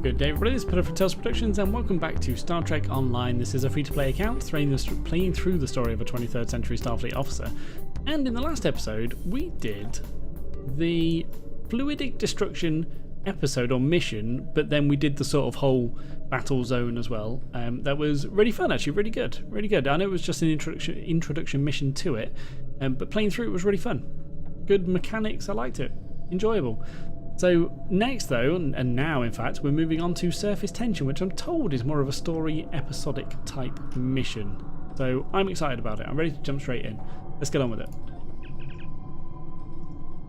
Good day everybody, this is Peter from Tales Productions and welcome back to Star Trek Online. This is a free-to-play account playing through the story of a 23rd Century Starfleet officer. And in the last episode, we did the fluidic destruction episode or mission, but then we did the sort of whole battle zone as well. That was really fun actually, really good. I know it was just an introduction mission to it, but playing through it was really fun. Good mechanics, I liked it. Enjoyable. So next though, and now in fact, we're moving on to Surface Tension, which I'm told is more of a story episodic type mission. So I'm excited about it. I'm ready to jump straight in. Let's get on with it.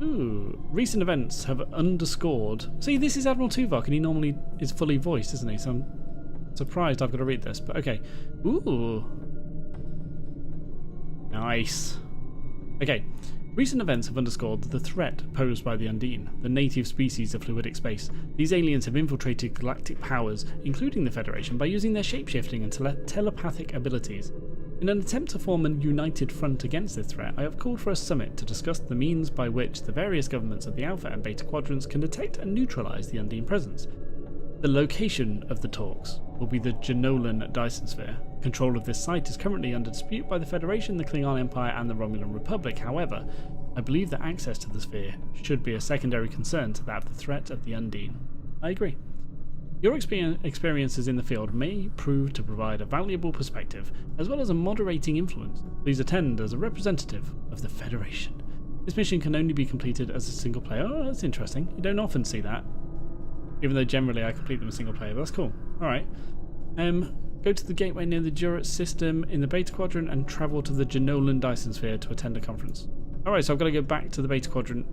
Ooh, recent events have underscored. See, this is Admiral Tuvok, and he normally is fully voiced, isn't he? So I'm surprised I've got to read this, but okay. Ooh. Nice. Okay. Recent events have underscored the threat posed by the Undine, the native species of fluidic space. These aliens have infiltrated galactic powers, including the Federation, by using their shapeshifting and telepathic abilities. In an attempt to form a united front against this threat, I have called for a summit to discuss the means by which the various governments of the Alpha and Beta quadrants can detect and neutralise the Undine presence. The location of the talks will be the Jenolan Dyson Sphere. Control of this site is currently under dispute by the Federation, the Klingon Empire and the Romulan Republic. However, I believe that access to the sphere should be a secondary concern to that of the threat of the Undine. I agree. Your experiences in the field may prove to provide a valuable perspective, as well as a moderating influence. Please attend as a representative of the Federation. This mission can only be completed as a single player. Oh, that's interesting. You don't often see that. Even though generally I complete them as single player, but that's cool. Alright. Go to the gateway near the Durat system in the Beta Quadrant and travel to the Jenolan Dyson Sphere to attend a conference. Alright, so I've got to go back to the Beta Quadrant.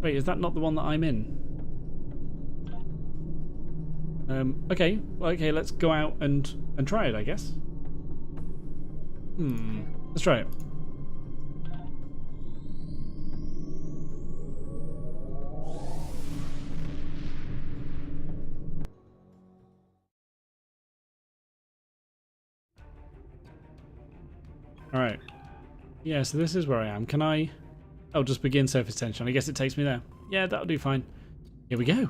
Wait, is that not the one that I'm in? Okay. Well, okay, let's go out and try it, I guess. Let's try it. Alright. Yeah, so this is where I am. Can I... Oh, just begin surface tension. I guess it takes me there. Yeah, that'll do fine. Here we go.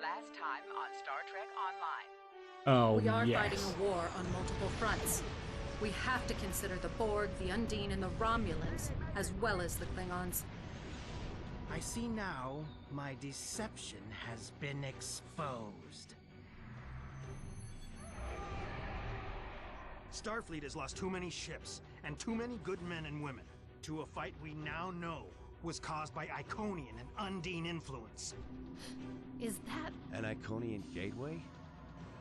Last time on Star Trek Online. Oh, we are yes. fighting a war on multiple fronts. We have to consider the Borg, the Undine, and the Romulans, as well as the Klingons. I see now my deception has been exposed. Starfleet has lost too many ships and too many good men and women to a fight we now know was caused by Iconian and Undine influence. Is that... An Iconian gateway?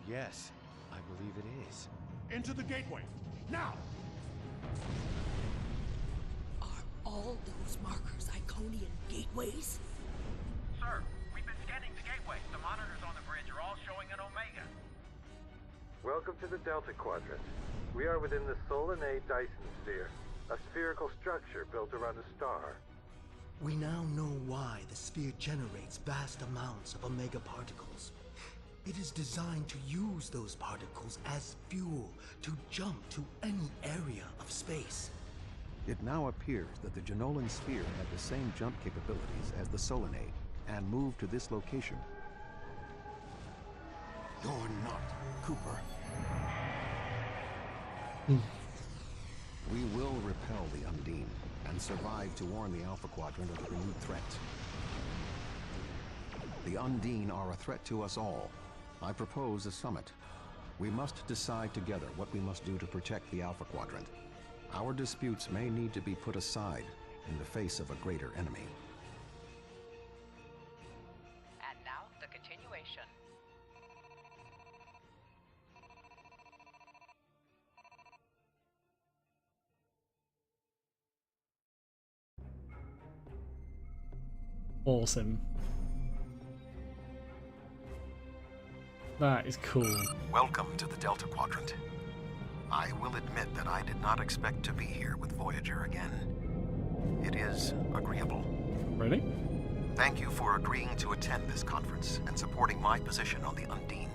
Yes, I believe it is. Into the gateway, now! Are all those markers Iconian gateways? Sir, we've been scanning the gateway. The monitors on the bridge are all showing an Omega. Welcome to the Delta Quadrant. We are within the Solanae Dyson Sphere, a spherical structure built around a star. We now know why the sphere generates vast amounts of Omega particles. It is designed to use those particles as fuel to jump to any area of space. It now appears that the Jenolan sphere had the same jump capabilities as the Solanae, and moved to this location. You're not Cooper. We will repel the Undine, and survive to warn the Alpha Quadrant of the renewed threat. The Undine are a threat to us all. I propose a summit. We must decide together what we must do to protect the Alpha Quadrant. Our disputes may need to be put aside in the face of a greater enemy. And now, the continuation. Awesome. That is cool. Welcome to the Delta Quadrant. I will admit that I did not expect to be here with Voyager again. It is agreeable. Really? Thank you for agreeing to attend this conference and supporting my position on the Undine.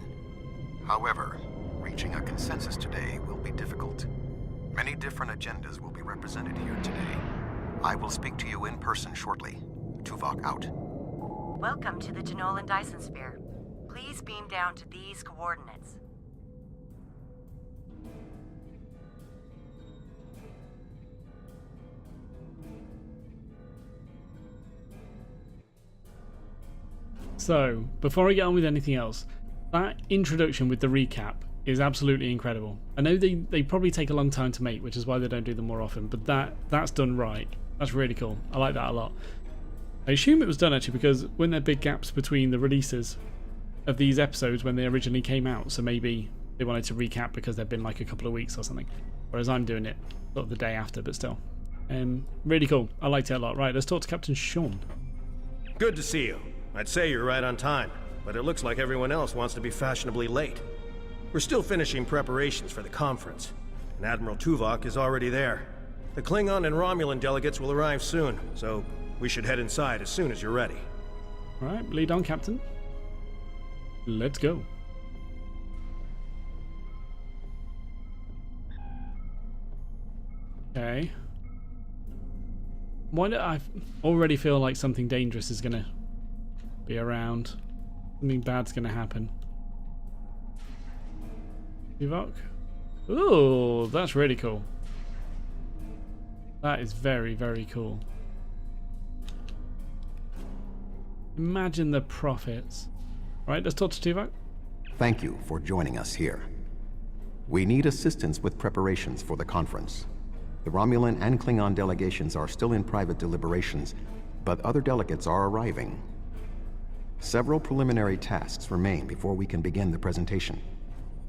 However, reaching a consensus today will be difficult. Many different agendas will be represented here today. I will speak to you in person shortly. Tuvok out. Welcome to the Janolan Dyson Sphere. Please beam down to these coordinates. So, before I get on with anything else, that introduction with the recap is absolutely incredible. I know they probably take a long time to make, which is why they don't do them more often, but that's done right. That's really cool. I like that a lot. I assume it was done actually because when there are big gaps between the releases of these episodes when they originally came out, so maybe they wanted to recap because they've been like a couple of weeks or something. Whereas I'm doing it sort of the day after, but still. Really cool. I liked it a lot. Right, let's talk to Captain Sean. Good to see you. I'd say you're right on time, but it looks like everyone else wants to be fashionably late. We're still finishing preparations for the conference, and Admiral Tuvok is already there. The Klingon and Romulan delegates will arrive soon, so we should head inside as soon as you're ready. Alright, lead on, Captain. Let's go. Okay. Why do I already feel like something dangerous is gonna be around? Something bad's gonna happen. Tuvok? Ooh, that's really cool. That is very, very cool. Imagine the profits. Right, let's talk to Tuvok. Thank you for joining us here. We need assistance with preparations for the conference. The Romulan and Klingon delegations are still in private deliberations, but other delegates are arriving. Several preliminary tasks remain before we can begin the presentation.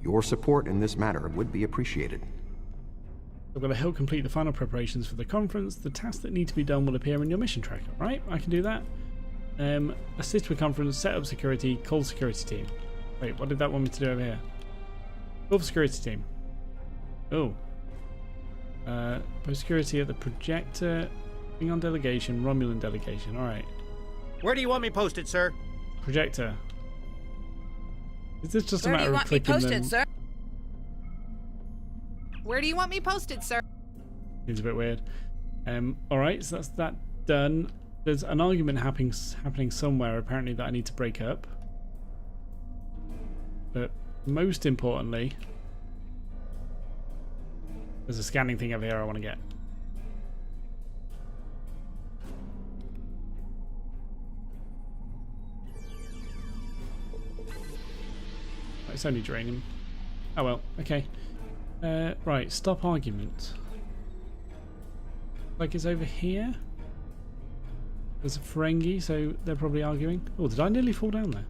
Your support in this matter would be appreciated. I've got to help complete the final preparations for the conference. The tasks that need to be done will appear in your mission tracker. Right, I can do that. Assist with conference, set up security, call security team. Wait, what did that want me to do over here? Call security team. Oh. Post security at the projector. Klingon delegation, Romulan delegation. Alright. Where do you want me posted, sir? Projector. Is this just a Where do matter you of want me clicking posted, them? sir? Where do you want me posted, sir? Seems a bit weird. Alright, so that's that done. There's an argument happening somewhere apparently that I need to break up. But most importantly, there's a scanning thing over here I want to get. It's only draining. Oh well, okay. Right, stop argument. Like it's over here. There's a Ferengi, so they're probably arguing. Oh, did I nearly fall down there?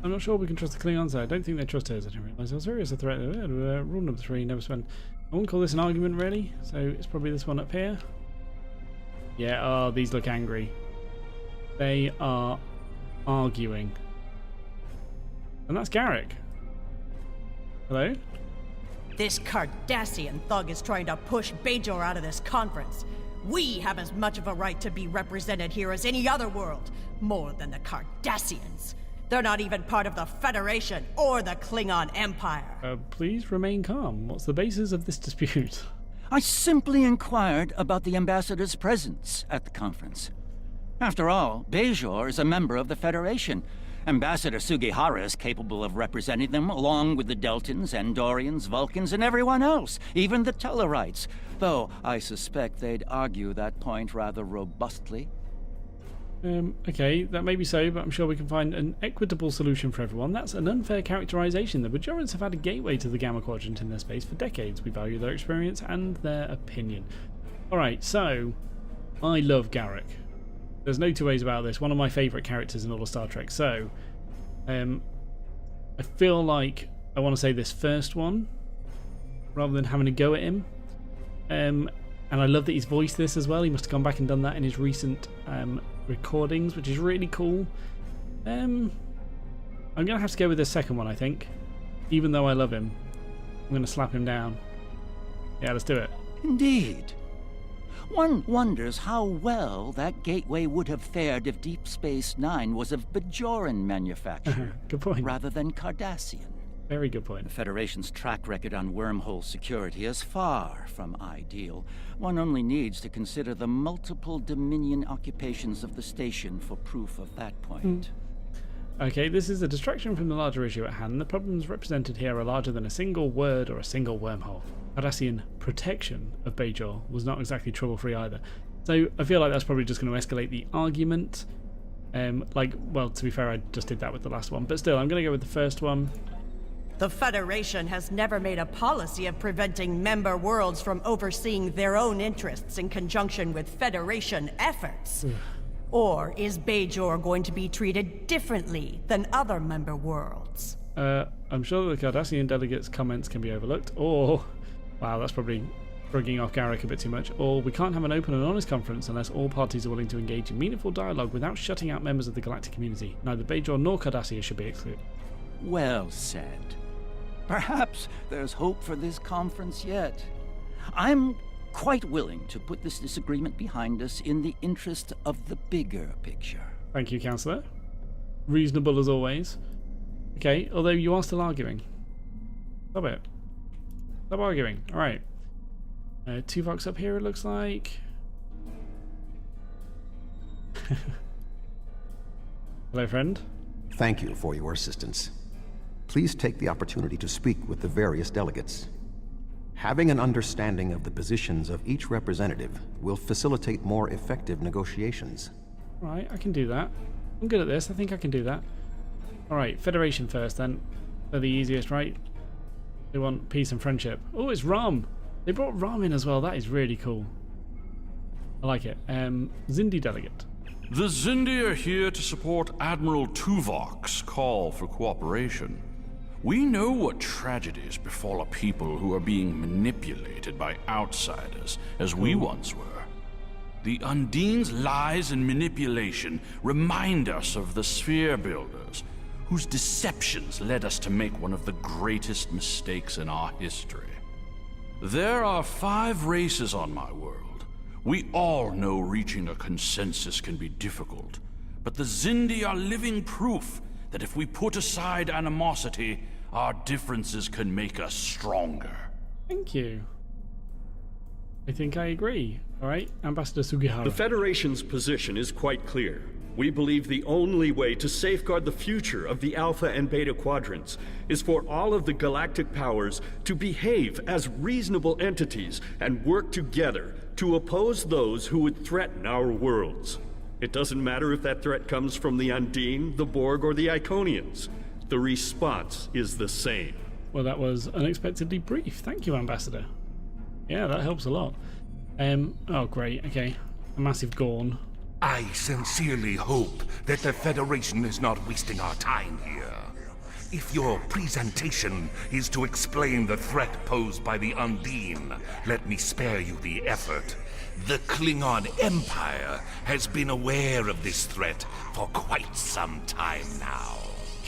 I'm not sure we can trust the Klingons there. I don't think they trust us. I didn't realise how serious a threat. Rule number 3, never spend. I wouldn't call this an argument really, so it's probably this one up here. Yeah, oh, these look angry. They are arguing. And that's Garrick. Hello? This Cardassian thug is trying to push Bajor out of this conference. We have as much of a right to be represented here as any other world, more than the Cardassians. They're not even part of the Federation or the Klingon Empire. Please remain calm. What's the basis of this dispute? I simply inquired about the ambassador's presence at the conference. After all, Bajor is a member of the Federation. Ambassador Sugihara is capable of representing them along with the Deltans, Andorians, Vulcans, and everyone else, even the Tellarites. Though I suspect they'd argue that point rather robustly. Okay, that may be so, but I'm sure we can find an equitable solution for everyone. That's an unfair characterization. The Bajorans have had a gateway to the Gamma Quadrant in their space for decades. We value their experience and their opinion. Alright, so I love Garrick. There's no two ways about this. One of my favourite characters in all of Star Trek. So, I feel like I want to say this first one rather than having a go at him. And I love that he's voiced this as well. He must have gone back and done that in his recent recordings, which is really cool. I'm going to have to go with the second one, I think. Even though I love him, I'm going to slap him down. Yeah, let's do it. Indeed. One wonders how well that gateway would have fared if Deep Space Nine was of Bajoran manufacture Good point. rather than Cardassian. Very good point. The Federation's track record on wormhole security is far from ideal. One only needs to consider the multiple Dominion occupations of the station for proof of that point. Okay, this is a distraction from the larger issue at hand. The problems represented here are larger than a single word or a single wormhole. Cardassian protection of Bajor was not exactly trouble-free either. So I feel like that's probably just going to escalate the argument. Well, to be fair, I just did that with the last one. But still, I'm going to go with the first one. The Federation has never made a policy of preventing member worlds from overseeing their own interests in conjunction with Federation efforts. Or is Bajor going to be treated differently than other member worlds? I'm sure the Cardassian delegates' comments can be overlooked, or... Wow, that's probably shrugging off Garrick a bit too much. Or we can't have an open and honest conference unless all parties are willing to engage in meaningful dialogue without shutting out members of the galactic community. Neither Bajor nor Cardassia should be excluded. Well said. Perhaps there's hope for this conference yet. I'm quite willing to put this disagreement behind us in the interest of the bigger picture. Thank you, Councillor. Reasonable as always. Okay, although you are still arguing. Stop it. Stop arguing. Alright. Tuvok's up here, it looks like. Hello, friend. Thank you for your assistance. Please take the opportunity to speak with the various delegates. Having an understanding of the positions of each representative will facilitate more effective negotiations. Right, I can do that. I'm good at this. I think I can do that. Alright, Federation first then. They're the easiest, right? They want peace and friendship. Oh, it's Rom! They brought Rom in as well. That is really cool. I like it. Xindi delegate. The Xindi are here to support Admiral Tuvok's call for cooperation. We know what tragedies befall a people who are being manipulated by outsiders, as we once were. The Undine's lies and manipulation remind us of the Sphere Builders, whose deceptions led us to make one of the greatest mistakes in our history. There are 5 races on my world. We all know reaching a consensus can be difficult, but the Xindi are living proof that if we put aside animosity, our differences can make us stronger. Thank you. I think I agree. Alright, Ambassador Sugihara. The Federation's position is quite clear. We believe the only way to safeguard the future of the Alpha and Beta Quadrants is for all of the galactic powers to behave as reasonable entities and work together to oppose those who would threaten our worlds. It doesn't matter if that threat comes from the Undine, the Borg, or the Iconians. The response is the same. Well, that was unexpectedly brief. Thank you, Ambassador. Yeah, that helps a lot. Oh, great. Okay. A massive Gorn. I sincerely hope that the Federation is not wasting our time here. If your presentation is to explain the threat posed by the Undine, let me spare you the effort. The Klingon Empire has been aware of this threat for quite some time now.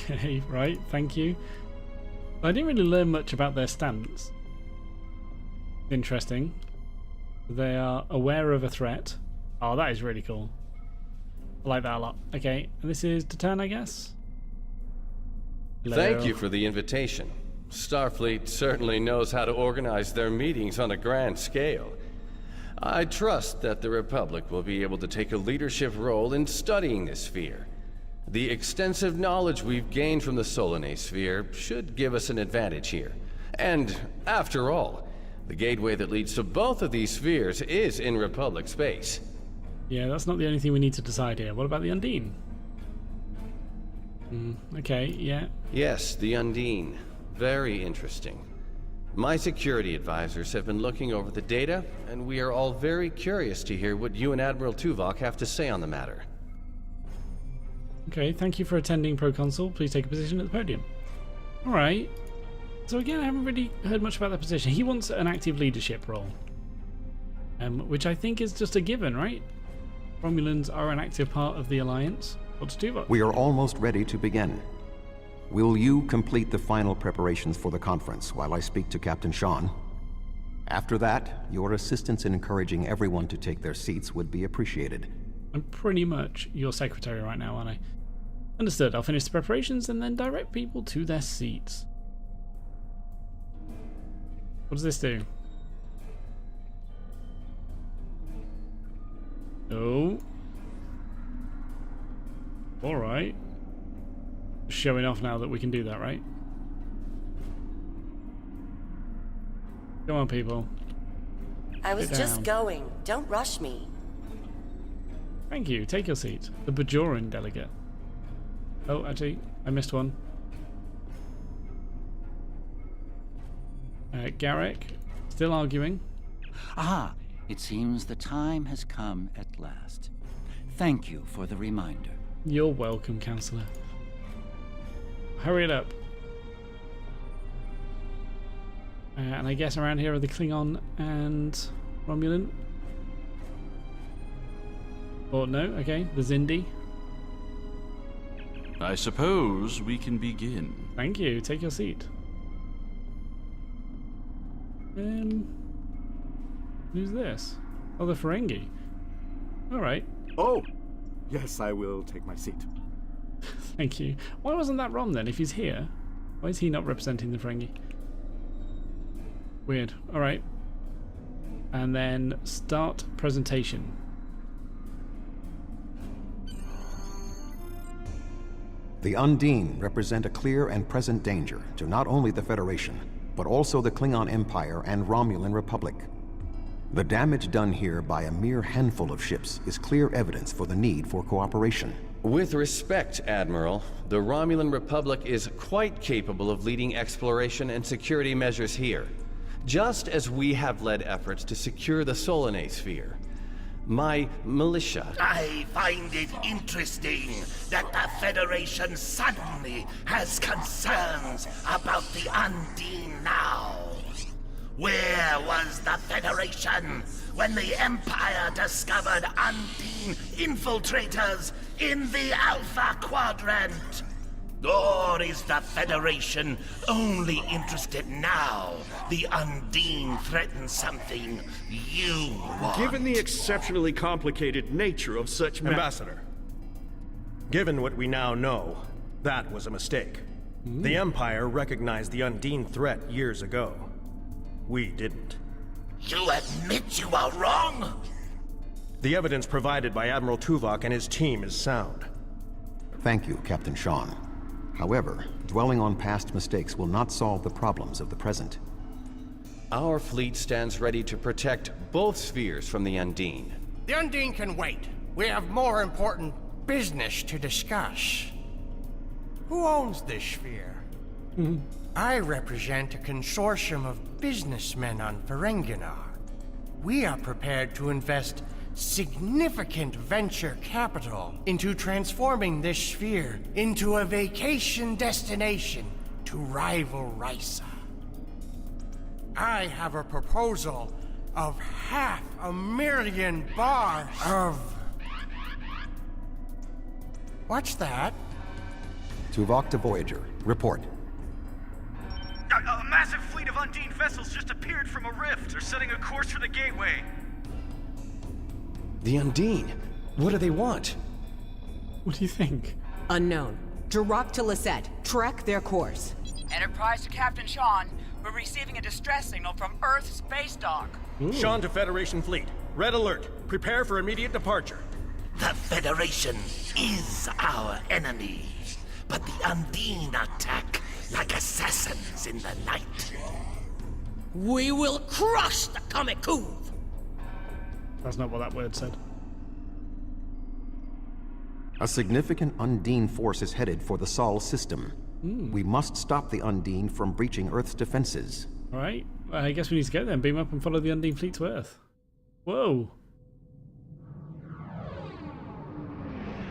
Okay, right, thank you. I didn't really learn much about their stance. Interesting. They are aware of a threat. Oh, that is really cool. I like that a lot. Okay, and this is to turn, I guess? Hello. Thank you for the invitation. Starfleet certainly knows how to organize their meetings on a grand scale. I trust that the Republic will be able to take a leadership role in studying this sphere. The extensive knowledge we've gained from the Solanae sphere should give us an advantage here. And, after all, the gateway that leads to both of these spheres is in Republic space. Yeah, that's not the only thing we need to decide here. What about the Undine? Okay, yeah. Yes, the Undine. Very interesting. My security advisors have been looking over the data, and we are all very curious to hear what you and Admiral Tuvok have to say on the matter. Okay, thank you for attending, Proconsul. Please take a position at the podium. Alright. So again, I haven't really heard much about that position. He wants an active leadership role. Which I think is just a given, right? Romulans are an active part of the Alliance. What's Tuvok? We are almost ready to begin. Will you complete the final preparations for the conference while I speak to Captain Sean? After that, your assistance in encouraging everyone to take their seats would be appreciated. I'm pretty much your secretary right now, aren't I? Understood. I'll finish the preparations and then direct people to their seats. What does this do? Oh. Alright. Showing off now that we can do that, right? Come on, people. I was Sit just down. going. Don't rush me. Thank you. Take your seat. The Bajoran delegate. Oh, actually, I missed one. Garrick, still arguing. Ah, it seems the time has come at last. Thank you for the reminder. You're welcome, Counselor. Hurry it up. And I guess around here are the Klingon and Romulan. Or no, okay, the Zindi. I suppose we can begin. Thank you, take your seat. Who's this? Oh, the Ferengi. Alright. Oh, yes, I will take my seat. Thank you. Why wasn't that Rom then, if he's here? Why is he not representing the Ferengi? Weird. Alright. And then start presentation. The Undine represent a clear and present danger to not only the Federation, but also the Klingon Empire and Romulan Republic. The damage done here by a mere handful of ships is clear evidence for the need for cooperation. With respect, Admiral, the Romulan Republic is quite capable of leading exploration and security measures here, just as we have led efforts to secure the Solanae sphere. My militia... I find it interesting that the Federation suddenly has concerns about the Undine now. Where was the Federation when the Empire discovered Undine infiltrators in the Alpha Quadrant? Or is the Federation only interested now the Undine threatens something you want? Given the exceptionally complicated nature of such Ambassador, given what we now know, that was a mistake. The Empire recognized the Undine threat years ago. We didn't. You admit you are wrong? The evidence provided by Admiral Tuvok and his team is sound. Thank you, Captain Sean. However, dwelling on past mistakes will not solve the problems of the present. Our fleet stands ready to protect both spheres from the Undine. The Undine can wait. We have more important business to discuss. Who owns this sphere? I represent a consortium of businessmen on Ferenginar. We are prepared to invest significant venture capital into transforming this sphere into a vacation destination to rival Risa. I have a proposal of 500,000 bars of... What's that? Tuvok to Voyager. Report. A massive fleet of Undine vessels just appeared from a rift. They're setting a course for the gateway. The Undine? What do they want? What do you think? Unknown. Direct to Lisette. Track their course. Enterprise to Captain Sean. We're receiving a distress signal from Earth Space Dock. Sean to Federation Fleet. Red alert. Prepare for immediate departure. The Federation is our enemy, but the Undine attack like assassins in the night. We will crush the Kamikuv! That's not what that word said. A significant Undine force is headed for the Sol system. We must stop the Undine from breaching Earth's defenses. Alright, I guess we need to go then. Beam up and follow the Undine fleet to Earth. Whoa.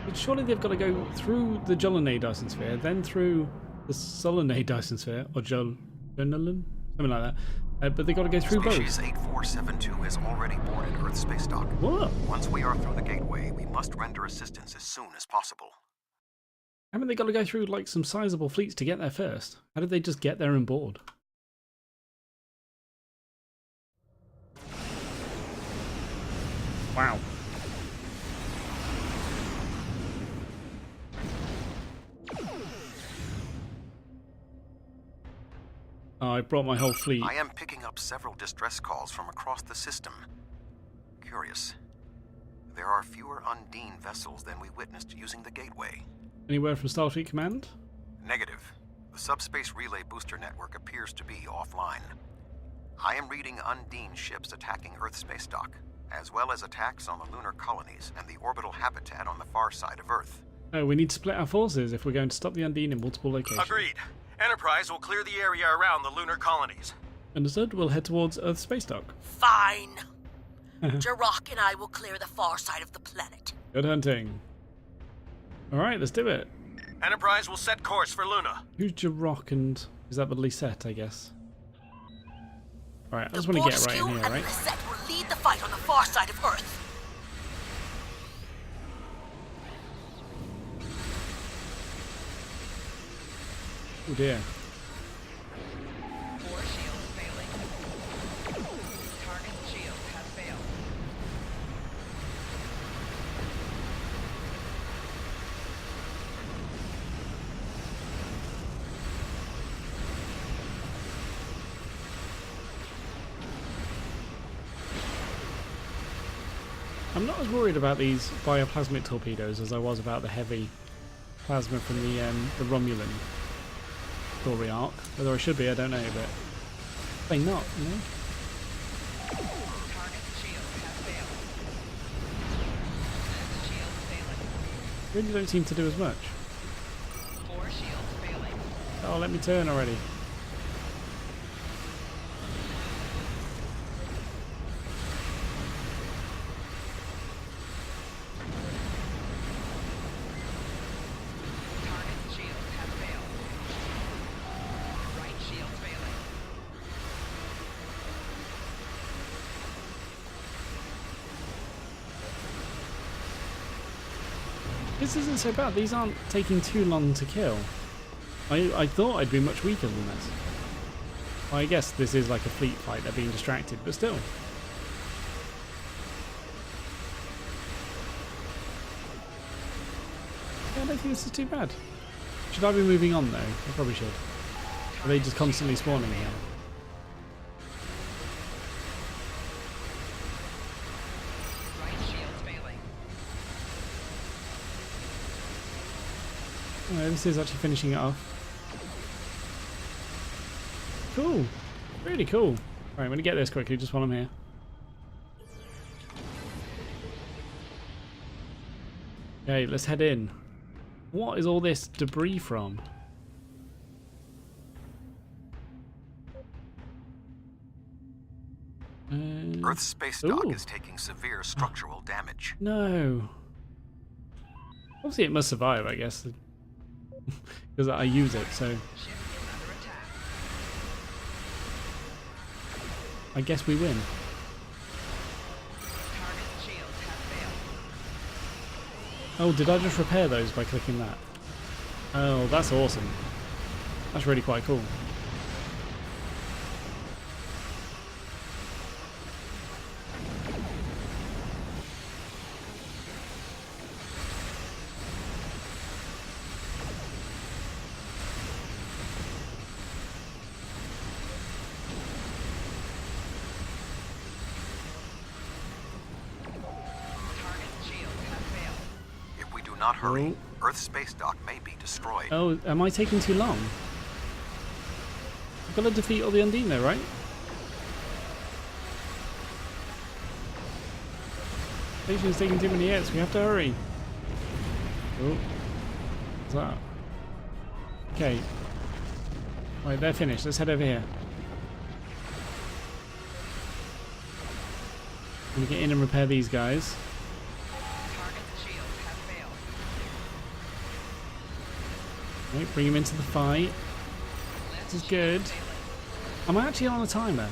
But surely they've got to go through the Jolene Dyson Sphere, then through the Solanae Dyson Sphere, or Jonalan? Something like that. But they've got to go through Species both. 8472 has already boarded Earth space dock. What? Once we are through the gateway, we must render assistance as soon as possible. Haven't they got to go through like some sizable fleets to get there first? How did they just get there and board? Wow. Oh, I brought my whole fleet. I am picking up several distress calls from across the system. Curious. There are fewer Undine vessels than we witnessed using the gateway. Any word from Starfleet Command? Negative. The subspace relay booster network appears to be offline. I am reading Undine ships attacking Earth space dock, as well as attacks on the lunar colonies and the orbital habitat on the far side of Earth. Oh, we need to split our forces if we're going to stop the Undine in multiple locations. Agreed. Enterprise will clear the area around the lunar colonies. Understood. We'll head towards Earth space dock. Fine. Jirok and I will clear the far side of the planet. Good hunting. Alright, let's do it. Enterprise will set course for Luna. Who's Jirok and... is that the Lisette, I guess? Alright, I just want to get right in here, right? Lisette will lead the fight on the far side of Earth. Oh dear. Four shields failing. Target shield has failed. I'm not as worried about these bioplasmic torpedoes as I was about the heavy plasma from the Romulan story arc. Whether I should be, I don't know, but they not, you know. Target shield has failed. Shield failing. Really don't seem to do as much. Four shields failing. Oh, let me turn already. This isn't so bad. These aren't taking too long to kill. I thought I'd be much weaker than this. Well, I guess this is like a fleet fight. They're being distracted, but still. Yeah, I don't think this is too bad. Should I be moving on though? I probably should. Are they just constantly spawning again? Oh, this is actually finishing it off. Cool. Really cool. Alright, I'm going to get this quickly just while I'm here. Okay, let's head in. What is all this debris from? Earth's space dock is taking severe structural damage. No. Obviously it must survive, I guess. Because I use it, so I guess we win. Oh, did I just repair those by clicking that? Oh, that's awesome. That's really quite cool. Not hurry. Earth's space dock may be destroyed. Oh, am I taking too long? I've got to defeat all the Undine though, right? Station's taking too many hits. We have to hurry. Oh, what's that? Okay. Right, they're finished. Let's head over here. I'm gonna get in and repair these guys. Right, bring him into the fight. This is good. Am I actually on a timer?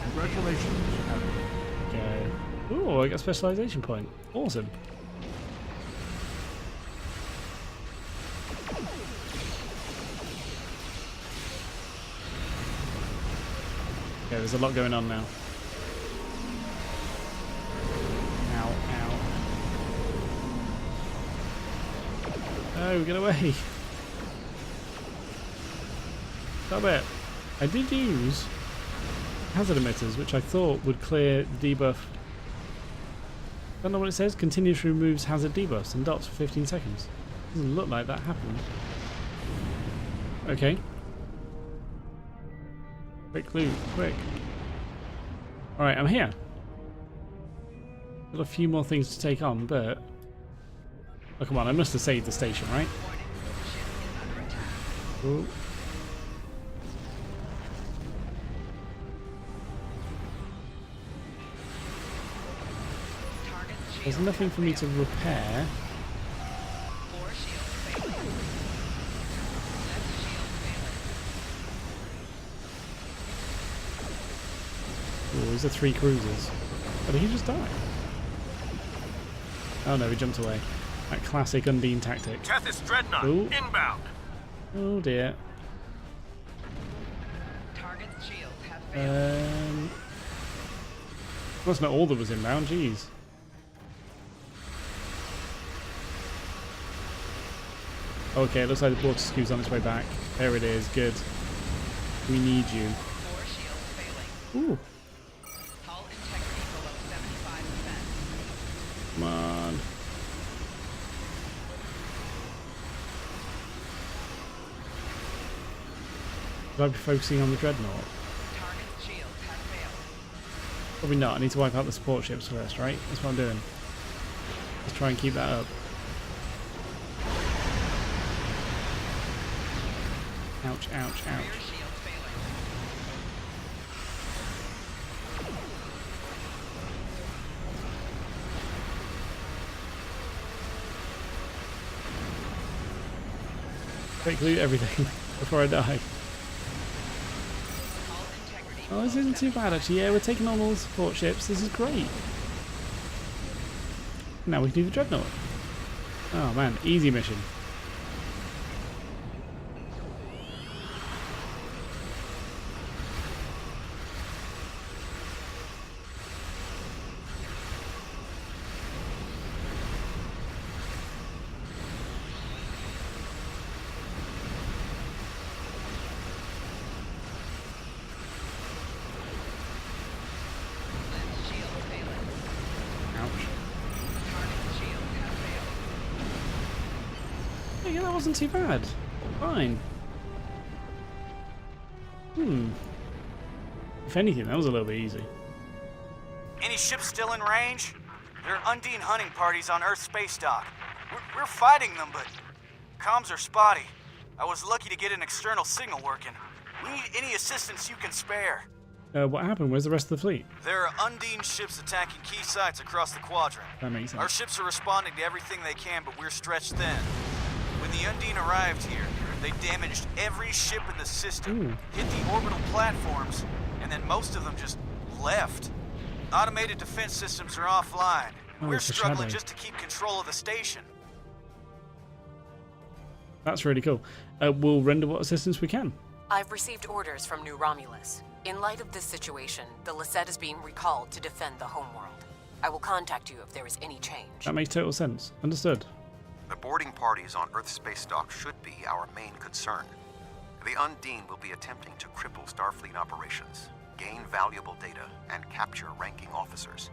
Congratulations. Okay. Ooh, I got a specialization point. Awesome. Okay, there's a lot going on now. Ow, ow. Oh, get away. Stop it. I did use hazard emitters, which I thought would clear the debuff. I don't know what it says. Continuously removes hazard debuffs and dots for 15 seconds. Doesn't look like that happened. Okay. Quick loot, quick. Alright, I'm here. Got a few more things to take on, but... Oh, come on, I must have saved the station, right? Ooh. There's nothing for me to repair. Oh, these are 3 cruisers. Oh, did he just die? Oh no, he jumped away. That classic Undine tactic. Tethys Dreadnought, Ooh. inbound. Oh dear. Target's shields have failed. That's not all that was inbound, jeez. Okay, it looks like the water scu's on its way back. There it is, good. We need you. 4 shields failing. Ooh. Hull integrity below 75%. Come on. Should I be focusing on the dreadnought? Target's shields have failed. Probably not. I need to wipe out the support ships first, right? That's what I'm doing. Let's try and keep that up. Ouch, ouch, ouch. Quick loot everything before I die. Oh, this isn't too bad actually. Yeah, we're taking on all the support ships. This is great. Now we can do the dreadnought. Oh man, easy mission. Yeah, that wasn't too bad. Fine. If anything, that was a little bit easy. Any ships still in range? There are Undine hunting parties on Earth space dock. We're fighting them, but comms are spotty. I was lucky to get an external signal working. We need any assistance you can spare. What happened? Where's the rest of the fleet? There are Undine ships attacking key sites across the quadrant. That makes sense. Our ships are responding to everything they can, but we're stretched thin. When the Undine arrived here, they damaged every ship in the system, hit the orbital platforms, and then most of them just left. Automated defense systems are offline. We're struggling just to keep control of the station. That's really cool. We'll render what assistance we can. I've received orders from New Romulus. In light of this situation, the Lisette is being recalled to defend the homeworld. I will contact you if there is any change. That makes total sense. Understood. The boarding parties on Earth space dock should be our main concern. The Undine will be attempting to cripple Starfleet operations, gain valuable data, and capture ranking officers.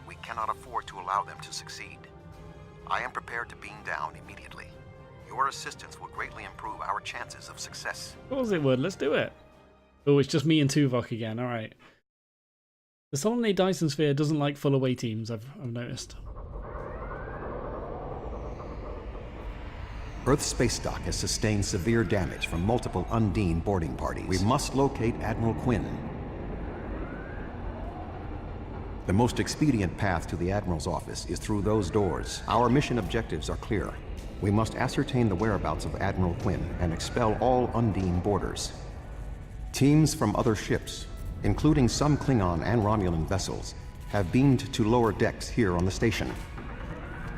We cannot afford to allow them to succeed. I am prepared to beam down immediately. Your assistance will greatly improve our chances of success. Of course it would. Let's do it. Oh, it's just me and Tuvok again. All right. The Solanae Dyson Sphere doesn't like full away teams, I've noticed. Earth space dock has sustained severe damage from multiple Undine boarding parties. We must locate Admiral Quinn. The most expedient path to the Admiral's office is through those doors. Our mission objectives are clear. We must ascertain the whereabouts of Admiral Quinn and expel all Undine boarders. Teams from other ships, including some Klingon and Romulan vessels, have beamed to lower decks here on the station.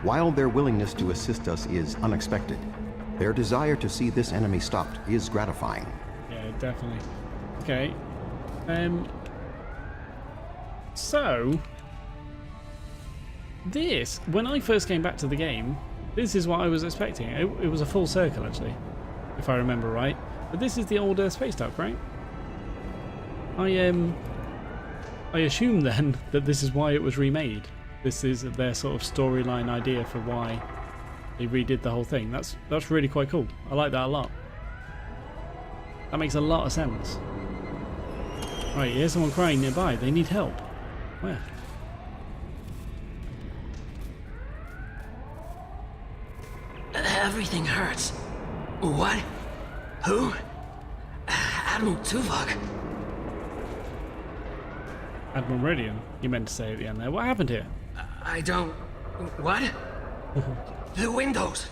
While their willingness to assist us is unexpected, their desire to see this enemy stopped is gratifying. Yeah, definitely. Okay. So, this, when I first came back to the game, this is what I was expecting. It was a full circle, actually, if I remember right. But this is the older Space Dock, right? I assume then that this is why it was remade. This is their sort of storyline idea for why they redid the whole thing. That's really quite cool. I like that a lot. That makes a lot of sense. Right, here's someone crying nearby. They need help. Where? Everything hurts. What? Who? Admiral Tuvok. Admiral Meridian, you meant to say at the end there. What happened here? I don't... What? The windows.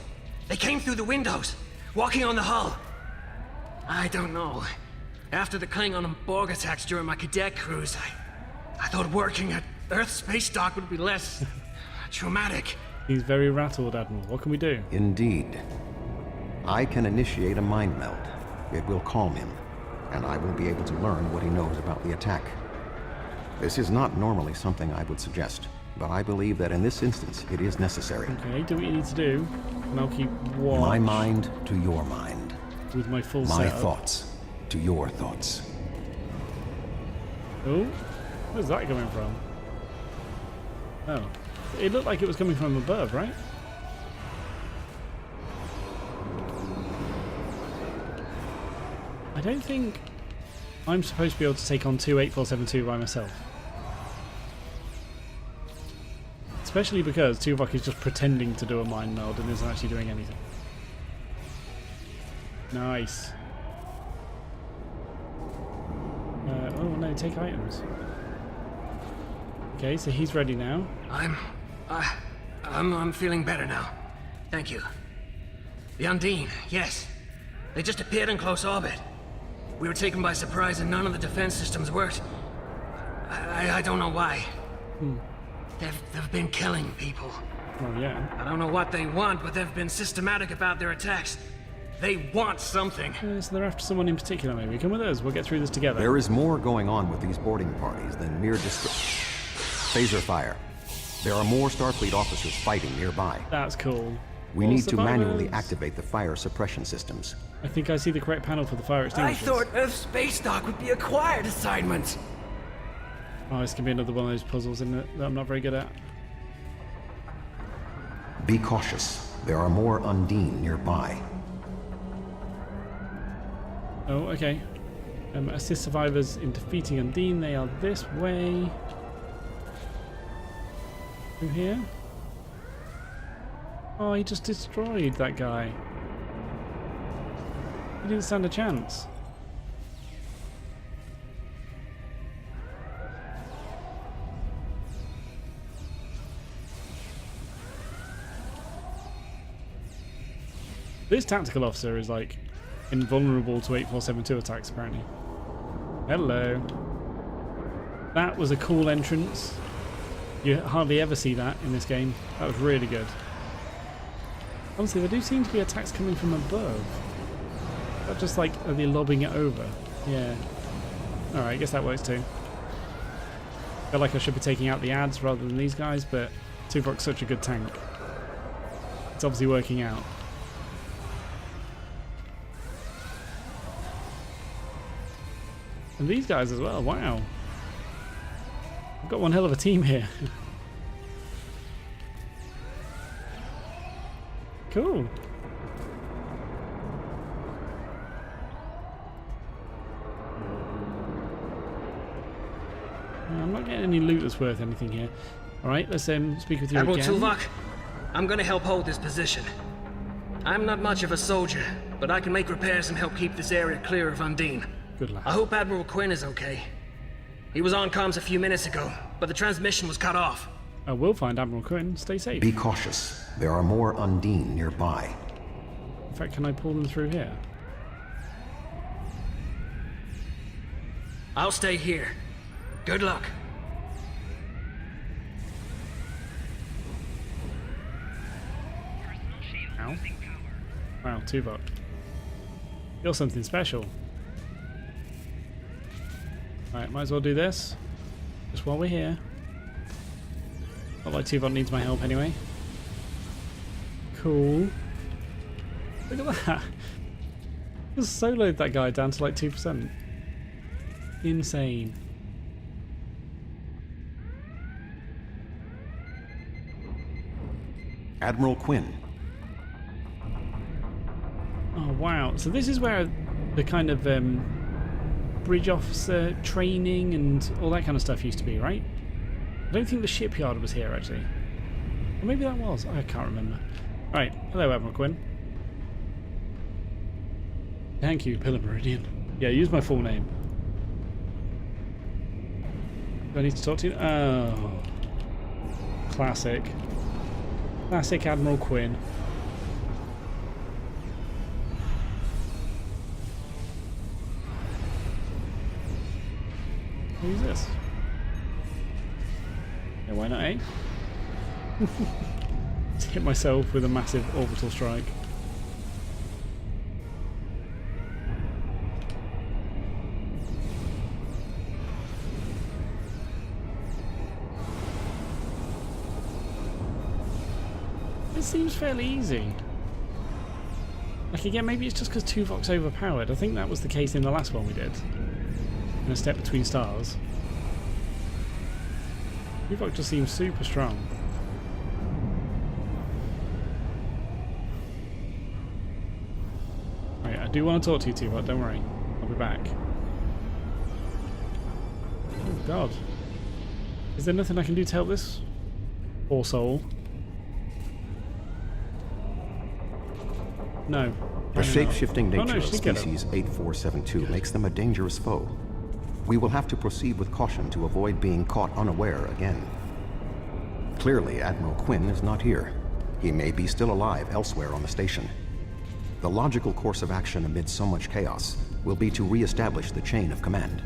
They came through the windows, walking on the hull. I don't know. After the Klingon and Borg attacks during my cadet cruise, I thought working at Earth Space Dock would be less traumatic. He's very rattled, Admiral. What can we do? Indeed. I can initiate a mind meld. It will calm him, and I will be able to learn what he knows about the attack. This is not normally something I would suggest, but I believe that in this instance it is necessary. Okay, do what you need to do, and I'll keep watch. My mind to your mind. With my full My setup. thoughts to your thoughts. Oh, where's that coming from? Oh, it looked like it was coming from above, right? I don't think I'm supposed to be able to take on two 8472 by myself. Especially because Tuvok is just pretending to do a mind meld and isn't actually doing anything. Nice. Oh no, take items. Okay, so he's ready now. I'm feeling better now. Thank you. The Undine, yes. They just appeared in close orbit. We were taken by surprise and none of the defense systems worked. I don't know why. They've been killing people. Oh yeah. I don't know what they want, but they've been systematic about their attacks. They want something. So they're after someone in particular, maybe. Come with us, we'll get through this together. There is more going on with these boarding parties than mere phaser fire. There are more Starfleet officers fighting nearby. That's cool. We need to manually activate the fire suppression systems. I think I see the correct panel for the fire I extinguishers. thought Earth Space Dock would be a quiet assignment. Oh, this can be another one of those puzzles, isn't it, that I'm not very good at. Be cautious. There are more Undine nearby. Oh, okay. Assist survivors in defeating Undine. They are this way. Through here? Oh, he just destroyed that guy. He didn't stand a chance. This tactical officer is like invulnerable to 8472 attacks, apparently. Hello. That was a cool entrance. You hardly ever see that in this game. That was really good. Honestly, there do seem to be attacks coming from above. Not just like, are they lobbing it over? Yeah. Alright, I guess that works too. Feel like I should be taking out the ads rather than these guys, but Tuvok's such a good tank. It's obviously working out. And these guys as well, wow. I've got one hell of a team here. Cool. I'm not getting any loot that's worth anything here. Alright, let's speak with you Admiral again. Tuvok, I'm gonna help hold this position. I'm not much of a soldier, but I can make repairs and help keep this area clear of Undine. Good lad. I hope Admiral Quinn is okay. He was on comms a few minutes ago, but the transmission was cut off. I will find Admiral Quinn. Stay safe. Be cautious. There are more Undine nearby. In fact, can I pull them through here? I'll stay here. Good luck. Ow. Wow, Tuvok. You're something special. Alright, might as well do this. just while we're here. Not like Tuvok needs my help anyway. Cool. Look at that. Just soloed that guy down to like 2%. Insane. Admiral Quinn. Oh wow, so this is where the kind of bridge officer training and all that kind of stuff used to be, right? I don't think the shipyard was here actually. Or maybe that was, I can't remember. Alright, hello Admiral Quinn. Thank you, Pillar Meridian. Yeah, use my full name. Do I need to talk to you? Oh. Classic. Classic Admiral Quinn. Who's this? Yeah, why not, eh? Just hit myself with a massive orbital strike. It seems fairly easy. Like again, maybe it's just because Tuvok's overpowered. I think that was the case in the last one we did. In A Step Between Stars. Tuvok just seems super strong. Right, I do want to talk to you, Tuvok, don't worry. I'll be back. Oh god. Is there nothing I can do to help this poor soul? No. The shape-shifting nature of she get species 8472 makes them a dangerous foe. We will have to proceed with caution to avoid being caught unaware again. Clearly, Admiral Quinn is not here. He may be still alive elsewhere on the station. The logical course of action amid so much chaos will be to re-establish the chain of command.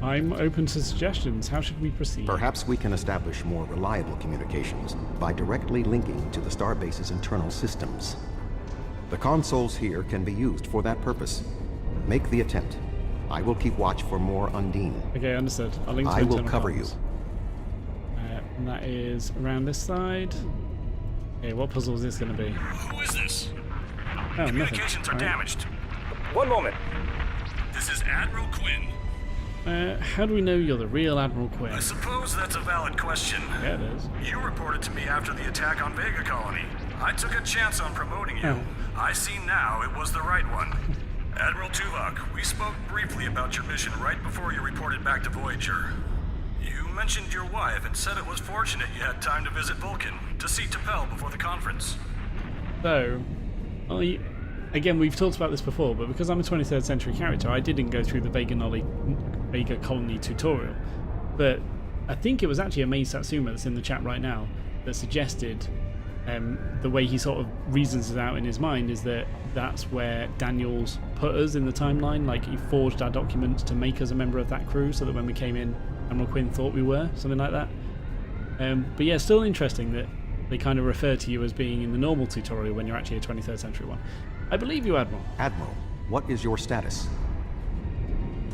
I'm open to suggestions. How should we proceed? Perhaps we can establish more reliable communications by directly linking to the starbase's internal systems. The consoles here can be used for that purpose. Make the attempt. I will keep watch for more Undine. Okay, understood. I'll link to I will cover you. And that is around this side. Okay, what puzzle is this going to be? Who is this? Oh, Communications are damaged. One moment. This is Admiral Quinn. How do we know you're the real Admiral Quinn? I suppose that's a valid question. Yeah, it is. You reported to me after the attack on Vega Colony. I took a chance on promoting you. Oh. I see now it was the right one. Admiral Tuvok, we spoke briefly about your mission right before you reported back to Voyager. You mentioned your wife and said it was fortunate you had time to visit Vulcan, to see T'Pel before the conference. So, again, we've talked about this before, but because I'm a 23rd century character, I didn't go through the Vega Colony tutorial. But I think it was actually Amaze Satsuma that's in the chat right now that suggested the way he sort of reasons it out in his mind is that that's where Daniels put us in the timeline. Like, he forged our documents to make us a member of that crew so that when we came in, Admiral Quinn thought we were, something like that. But yeah, still interesting that they kind of refer to you as being in the normal tutorial when you're actually a 23rd century one. I believe you, Admiral. Admiral, what is your status?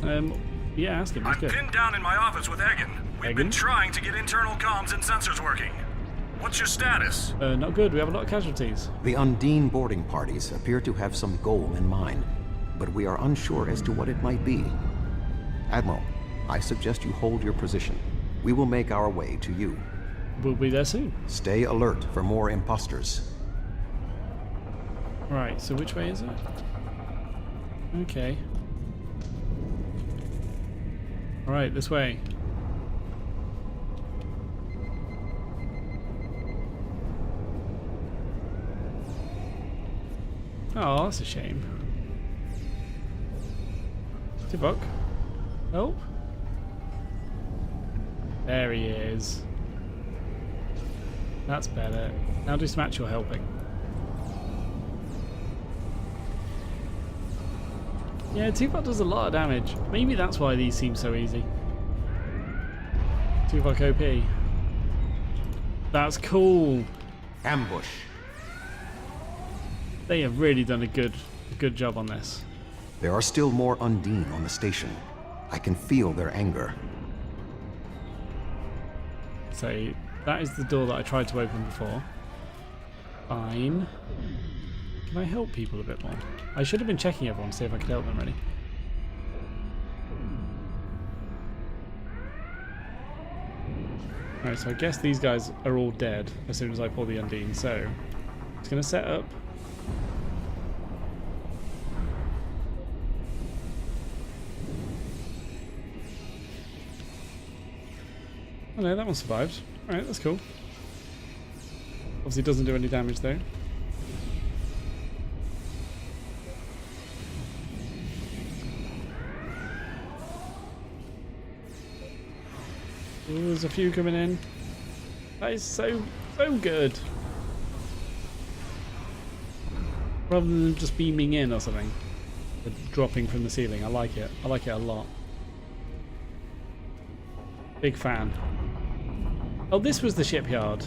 Yeah, ask him. He's good. I'm pinned down in my office with Egan. We've been trying to get internal comms and sensors working. What's your status? Not good. We have a lot of casualties. The Undine boarding parties appear to have some goal in mind, but we are unsure as to what it might be. Admiral, I suggest you hold your position. We will make our way to you. We'll be there soon. Stay alert for more imposters. Right, so which way is it? Okay. Alright, this way. Oh, that's a shame. Tuvok. Oh. There he is. That's better. Now do some actual helping. Yeah, Tuvok does a lot of damage. Maybe that's why these seem so easy. Tuvok OP. That's cool. Ambush. They have really done a good job on this. There are still more Undine on the station. I can feel their anger. So that is the door that I tried to open before. Fine. Can I help people a bit more? I should have been checking everyone to see if I could help them, really. Alright, so I guess these guys are all dead as soon as I pull the Undine, so it's going to set up. Oh no, that one survived. Alright, that's cool. Obviously it doesn't do any damage though. Ooh, there's a few coming in. That is so good. Rather than just beaming in or something. Or dropping from the ceiling. I like it. I like it a lot. Big fan. Oh, this was the shipyard.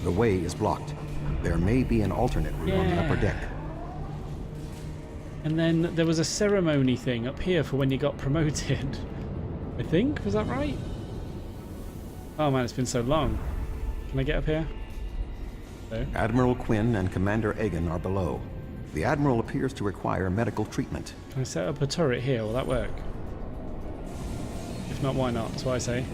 The way is blocked. There may be an alternate route on the upper deck. And then there was a ceremony thing up here for when you got promoted. I think, was that right? Oh man, it's been so long. Can I get up here? No. Admiral Quinn and Commander Egan are below. The Admiral appears to require medical treatment. Can I set up a turret here? Will that work? If not, why not? That's what I say.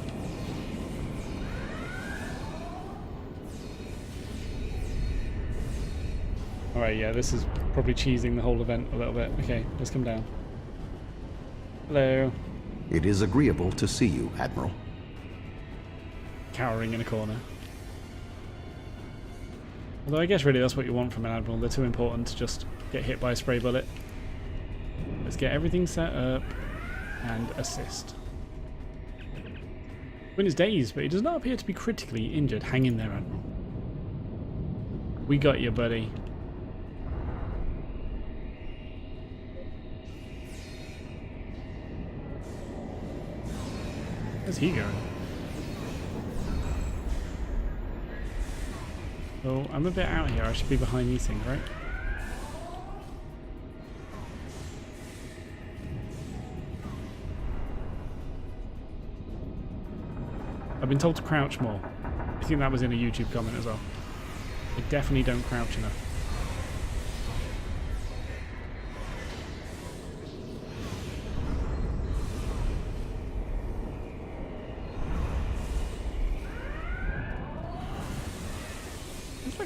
Alright, yeah, this is probably cheesing the whole event a little bit. Okay, let's come down. Hello. It is agreeable to see you, Admiral. Cowering in a corner. Although I guess really that's what you want from an Admiral. They're too important to just get hit by a spray bullet. Let's get everything set up and assist. Quinn is dazed, but he does not appear to be critically injured. Hang in there, Admiral. We got you, buddy. Where's he going? Oh, I'm a bit out here. I should be behind these things, right? I've been told to crouch more. I think that was in a YouTube comment as well. I definitely don't crouch enough.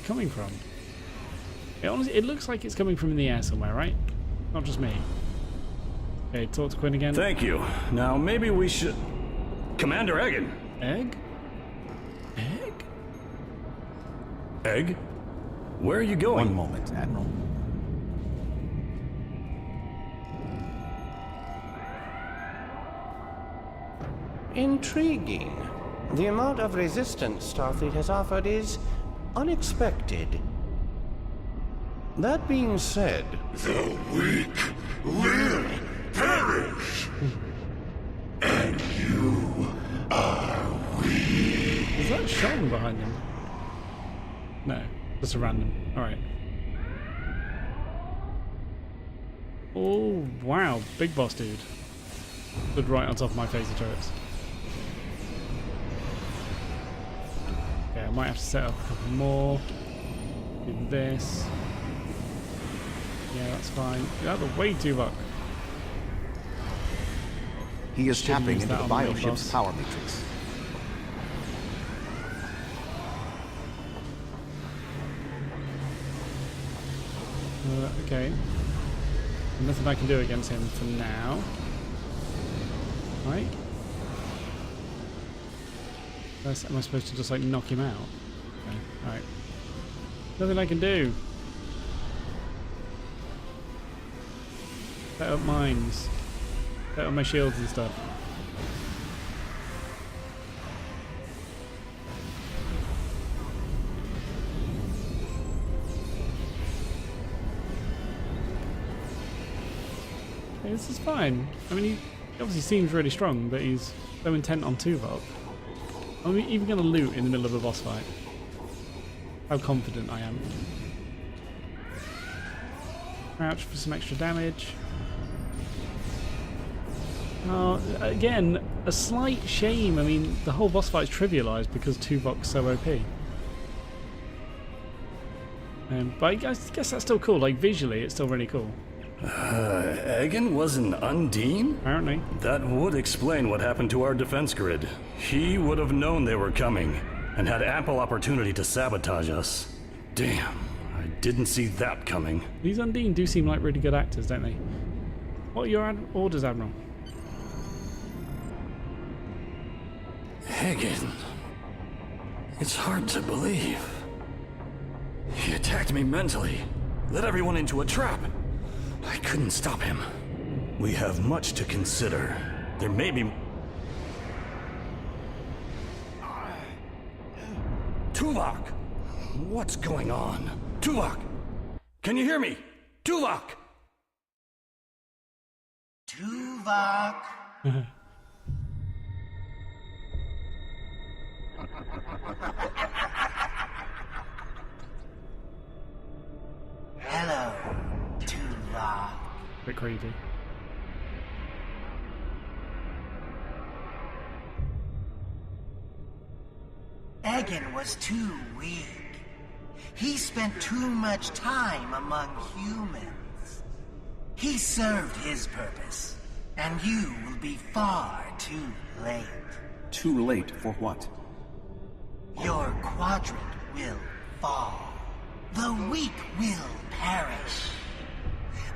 Coming from? It looks like it's coming from in the air somewhere, right? Not just me. Okay, talk to Quinn again. Thank you. Now maybe we should... Commander Egan! Egg? Egg? Egg? Where are you going? One moment, Admiral. Intriguing. The amount of resistance Starfleet has offered is unexpected. That being said... The weak will perish. And you are weak. Is that Sean behind him? No, just a random. Alright. Oh, wow. Big boss dude. Stood right on top of my phaser turrets. I might have to set up a couple more. Do this. Yeah, that's fine. Get out of the way, Tuvok. He is tapping into the bioship's power matrix. Okay. Nothing I can do against him for now. Right? Am I supposed to just like knock him out? Okay. Alright. Nothing I can do. Set up mines. Set up my shields and stuff. Okay, this is fine. I mean, he obviously seems really strong, but he's so intent on Tuvok. I'm even going to loot in the middle of a boss fight. How confident I am. Crouch for some extra damage. Again, a slight shame. I mean, the whole boss fight's trivialized because Tuvok's so OP. But I guess that's still cool. Like, visually, it's still really cool. Egan was an Undine? Apparently. That would explain what happened to our defense grid. He would have known they were coming, and had ample opportunity to sabotage us. Damn, I didn't see that coming. These Undine do seem like really good actors, don't they? What are your orders, Admiral? Egan. It's hard to believe. He attacked me mentally, led everyone into a trap. I couldn't stop him. We have much to consider. There may be... Tuvok! What's going on? Tuvok! Can you hear me? Tuvok! Tuvok! Hello, Tuvok. Bit creepy. Egan was too weak. He spent too much time among humans. He served his purpose, and you will be far too late. Too late for what? Your quadrant will fall. The weak will perish.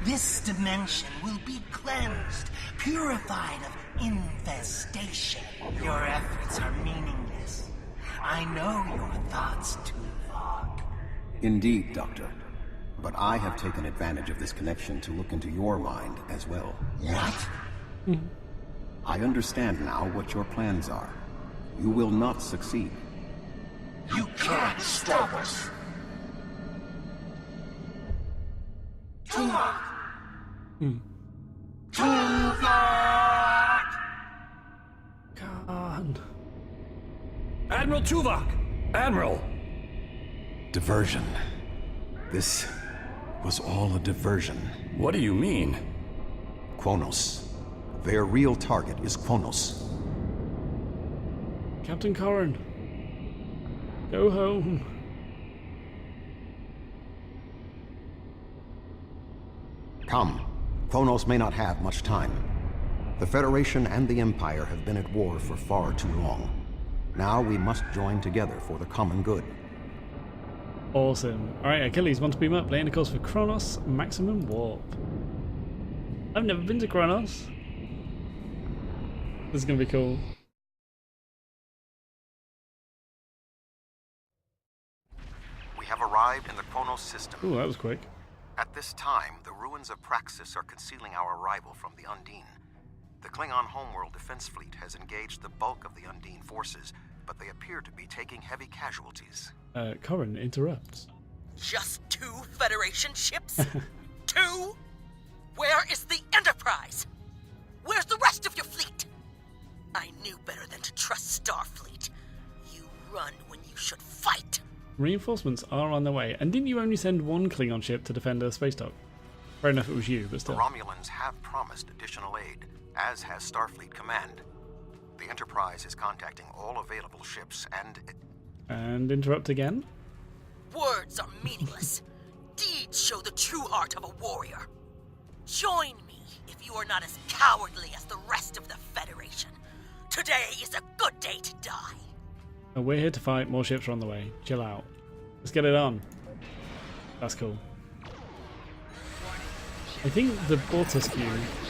This dimension will be cleansed, purified of infestation. Your efforts are meaningless. I know your thoughts, Tuvok. Indeed, Doctor. But I have taken advantage of this connection to look into your mind as well. What? I understand now what your plans are. You will not succeed. You can't stop us. Tuvok! Tuvok! God. Admiral Tuvok! Admiral! Diversion. This was all a diversion. What do you mean? Kronos. Their real target is Kronos. Captain Corrin. Go home. Come. Kronos may not have much time. The Federation and the Empire have been at war for far too long. Now we must join together for the common good. Awesome. Alright, Achilles, want to beam up, laying a course for Kronos, maximum warp. I've never been to Kronos. This is going to be cool. We have arrived in the Kronos system. Ooh, that was quick. At this time, the ruins of Praxis are concealing our arrival from the Undine. The Klingon homeworld defense fleet has engaged the bulk of the Undine forces, but they appear to be taking heavy casualties. Corrin interrupts. Just 2 Federation ships? 2? Where is the Enterprise? Where's the rest of your fleet? I knew better than to trust Starfleet. You run when you should fight. Reinforcements are on their way. And didn't you only send 1 Klingon ship to defend a space dock? Fair enough it was you, but still. The Romulans have promised additional aid, as has Starfleet Command. The Enterprise is contacting all available ships And interrupt again? Words are meaningless. Deeds show the true heart of a warrior. Join me if you are not as cowardly as the rest of the Federation. Today is a good day to die. We're here to fight, more ships are on the way. Chill out. Let's get it on. That's cool. I think the Bortuscu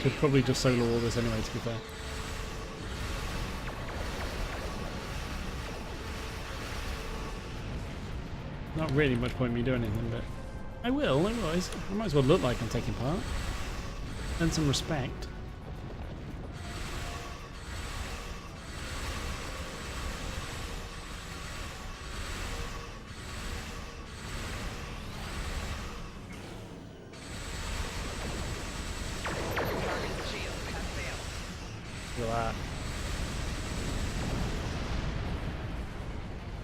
could probably just solo all this anyway, to be fair. Not really much point in me doing anything, but I will. I might as well look like I'm taking part. Earn some respect. Look at that.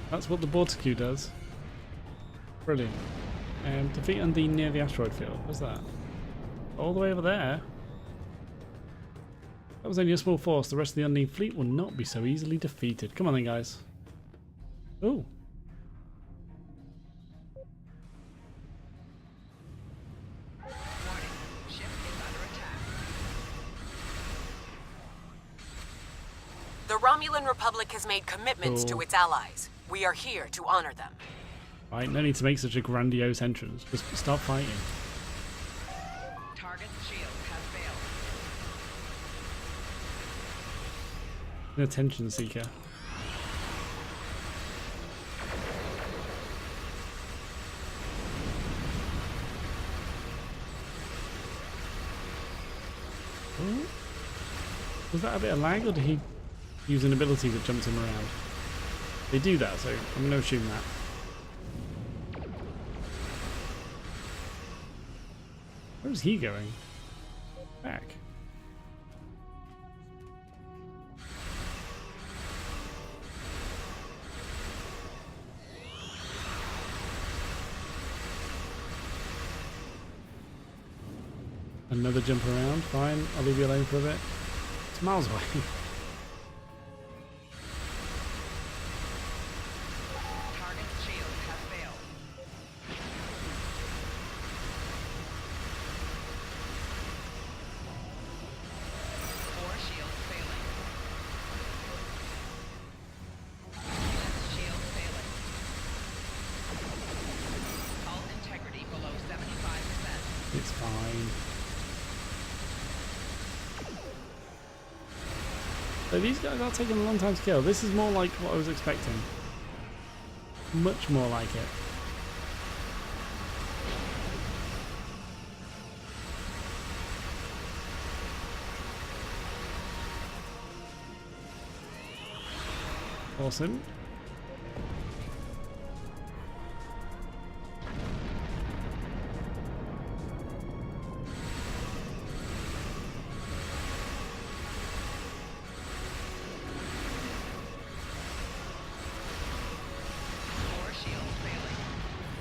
That's what the Bortuscu does. Brilliant. Defeat Undine near the asteroid field. What's that? All the way over there. That was only a small force. The rest of the Undine fleet will not be so easily defeated. Come on then, guys. Oh. The Romulan Republic has made commitments to its allies. We are here to honor them. Right, no need to make such a grandiose entrance. Just start fighting. Target's shield has failed. An attention seeker. Oh. Was that a bit of lag, or did he use an ability that jumps him around? They do that, so I'm going to assume that. Where's he going? Back. Another jump around. Fine, I'll leave you alone for a bit. It's miles away. Target's shield has failed. Four shields failing. Left shield failing. Hull integrity below 75%. It's fine. So these guys are taking a long time to kill. This is more like what I was expecting. Much more like it. Awesome.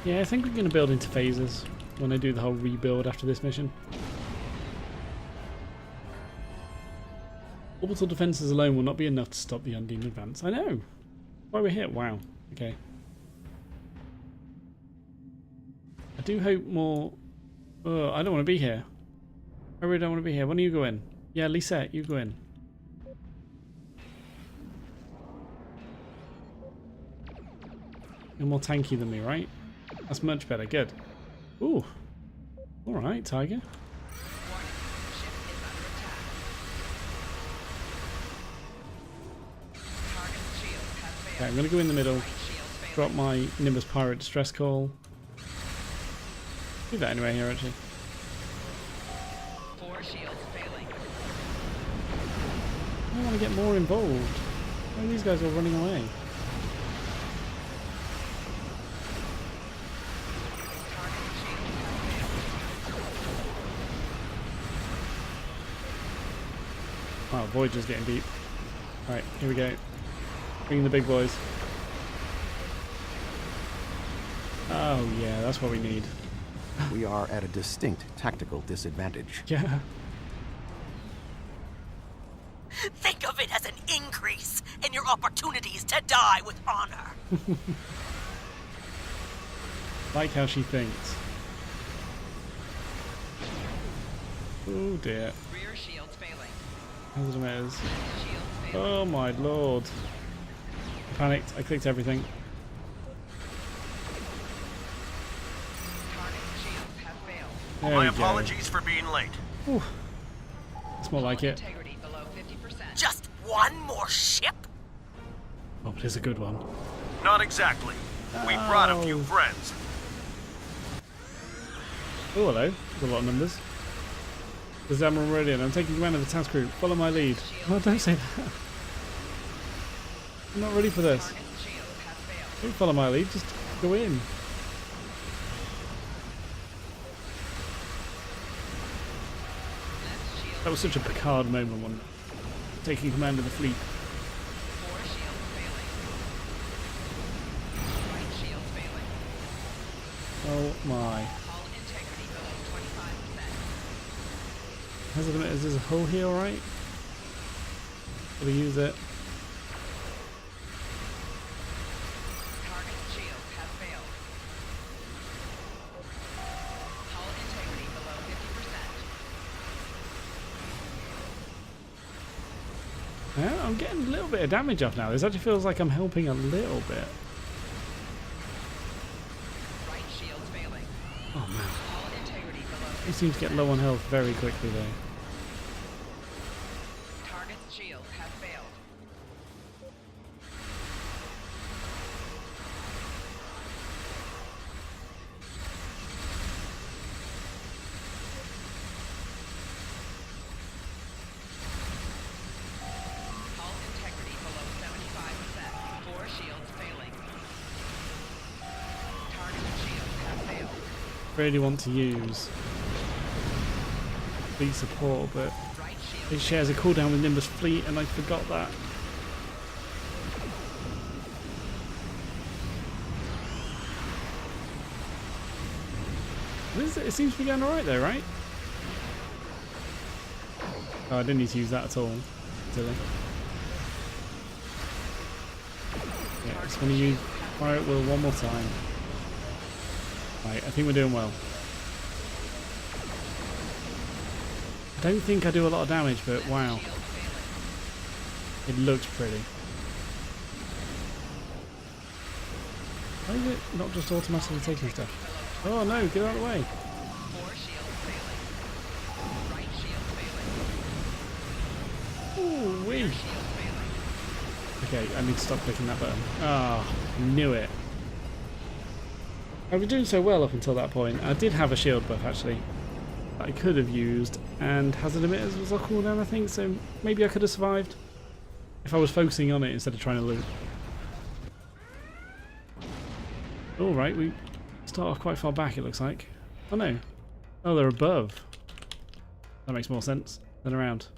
Yeah, I think we're going to build into phases when I do the whole rebuild after this mission. Orbital defenses alone will not be enough to stop the Undine advance. I know! Why we're here? Wow. Okay. I do hope more... Oh, I don't want to be here. I really don't want to be here. When do you go in? Yeah, Lisette, you go in. You're more tanky than me, right? That's much better. Good. Ooh. Alright, Tiger. Okay, I'm going to go in the middle. Drop my Nimbus Pirate Distress Call. Do that anyway here, actually. Four shields failing. I want to get more involved. Why are these guys all running away? Wow, Voyager's getting deep. Alright, here we go. Bring the big boys. Oh yeah, that's what we need. We are at a distinct tactical disadvantage. Yeah. Think of it as an increase in your opportunities to die with honor. Like how she thinks. Oh dear. Rear shields failing. Hazard emitters. Oh my lord. I panicked. I clicked everything. There My we apologies for being late. Ooh. It's more like it. Just one more ship? Oh, but it's a good one. Not exactly. We brought a few friends. Oh, hello. There's a lot of numbers. This is Admiral Meridian. I'm taking command of the task group. Follow my lead. Oh, don't say that. I'm not ready for this. Don't follow my lead. Just go in. That was such a Picard moment, wasn't it? Taking command of the fleet. Oh my. Is this a hull here alright? Gotta use it. Target's shield has failed. Hull integrity below 50%. Yeah, I'm getting a little bit of damage off now. This actually feels like I'm helping a little bit. Right shield's failing. Oh man. Hull integrity below 50%. He seems to get low on health very quickly though. Target's shield has failed. Hull integrity below 75%. 4 shields failing. Target's shield has failed. Really want to use fleet support, but it shares a cooldown with Nimbus Fleet, and I forgot that. What is it? It seems to be going alright though, right? Oh, I didn't need to use that at all. Did I? Yeah, just going to use Fire at Will one more time. Right, I think we're doing well. I don't think I do a lot of damage, but wow. It looks pretty. Why is it not just automatically taking stuff? Oh no, get out of the way. Ooh, wee. Okay, I need to stop clicking that button. Ah, knew it. I was doing so well up until that point. I did have a shield buff actually that I could have used, and hazard emitters was a cooldown I think, so maybe I could have survived if I was focusing on it instead of trying to loot. Alright, we start off quite far back it looks like. Oh no. Oh, they're above. That makes more sense than around.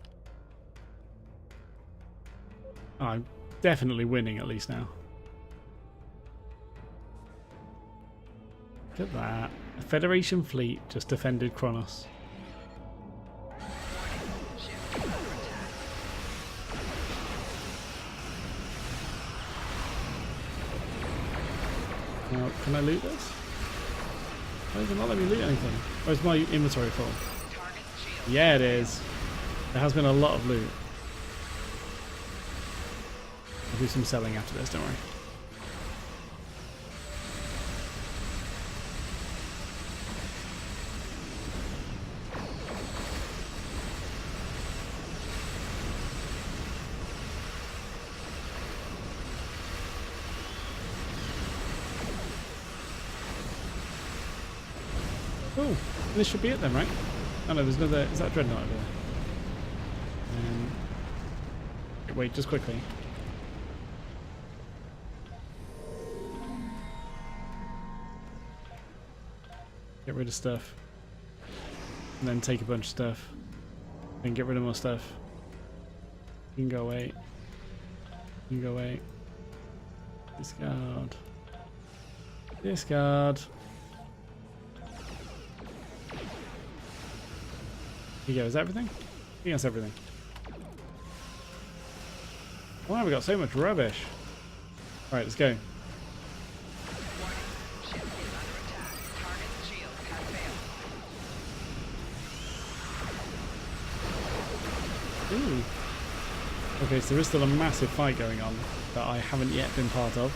Oh, I'm definitely winning at least now. Look at that. A Federation fleet just defended Kronos. Now, can I loot this? Why does it not let me loot anything? Or is my inventory full? Yeah, it is. There has been a lot of loot. I'll do some selling after this, don't worry. Oh, this should be it then, right? Oh no, there's another. Is that a dreadnought over there? Wait, just quickly. Get rid of stuff. And then take a bunch of stuff. Then get rid of more stuff. You can go away. You can go away. Discard. Discard. Here you go, is that everything? I think that's everything. Why have we got so much rubbish? Alright, let's go. Ooh. Okay, so there is still a massive fight going on that I haven't yet been part of.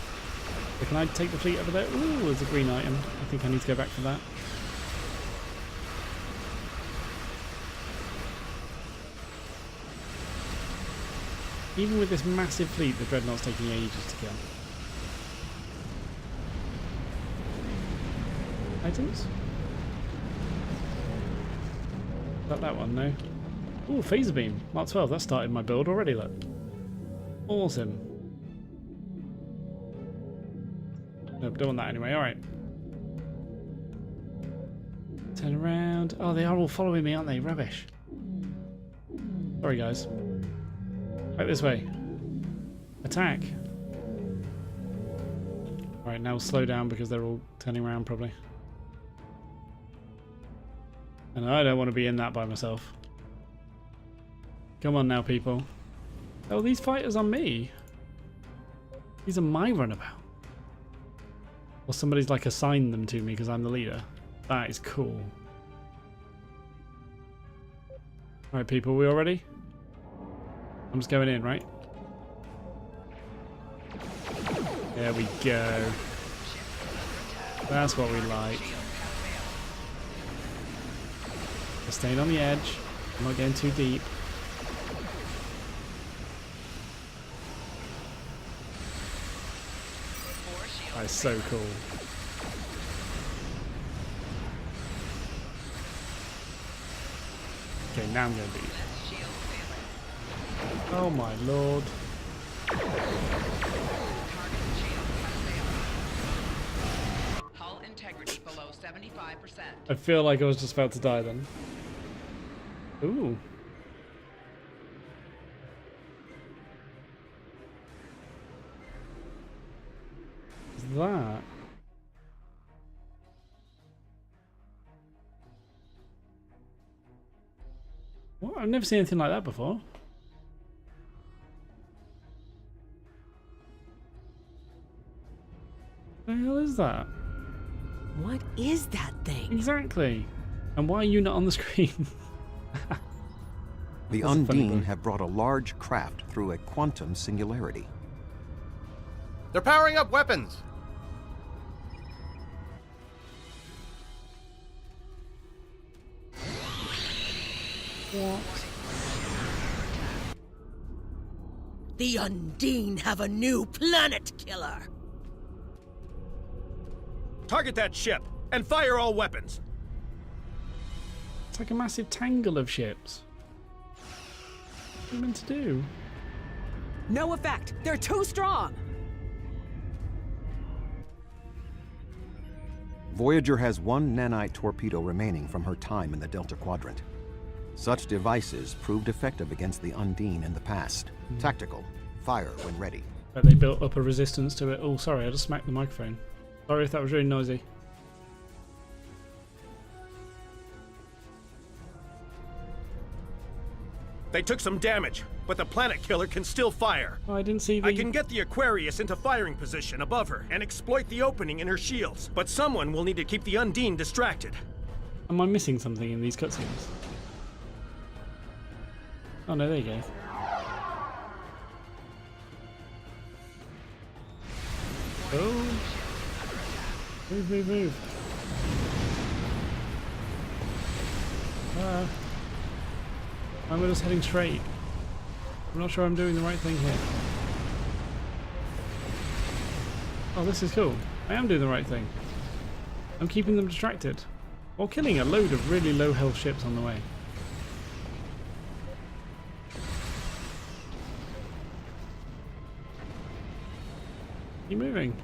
So can I take the fleet over there? Ooh, there's a green item. I think I need to go back for that. Even with this massive fleet, the Dreadnought's taking ages to kill. Items? Is that one? No. Ooh, phaser beam. Mark 12. That started my build already, look. Awesome. Nope, don't want that anyway. Alright. Turn around. Oh, they are all following me, aren't they? Rubbish. Sorry, guys. Right this way. Attack. Alright, now slow down because they're all turning around probably. And I don't want to be in that by myself. Come on now, people. Oh, these fighters are me. These are my runabout. Or somebody's like assigned them to me because I'm the leader. That is cool. Alright people, we all ready? I'm just going in, right? There we go. That's what we like. We're staying on the edge. I'm not getting too deep. That is so cool. Okay, now I'm going to be. Oh my lord. Hull integrity below 75%. I feel like I was just about to die then. Ooh. What's that? What? I've never seen anything like that before. What the hell is that? What is that thing? Exactly. And why are you not on the screen? The Undine have brought a large craft through a quantum singularity. They're powering up weapons. What? The Undine have a new planet killer. Target that ship and fire all weapons. It's like a massive tangle of ships. What are you meant to do? No effect. They're too strong. Voyager has one nanite torpedo remaining from her time in the Delta Quadrant. Such devices proved effective against the Undine in the past. Tactical. Fire when ready. But they built up a resistance to it. Oh, sorry, I just smacked the microphone. Sorry if that was really noisy. They took some damage, but the planet killer can still fire. Oh, I didn't see the... I can get the Aquarius into firing position above her and exploit the opening in her shields, but someone will need to keep the Undine distracted. Am I missing something in these cutscenes? Oh no, there you go. Oh. Move, move, move. I'm just heading straight. I'm not sure I'm doing the right thing here. Oh, this is cool. I am doing the right thing. I'm keeping them distracted while killing a load of really low health ships on the way. Keep moving.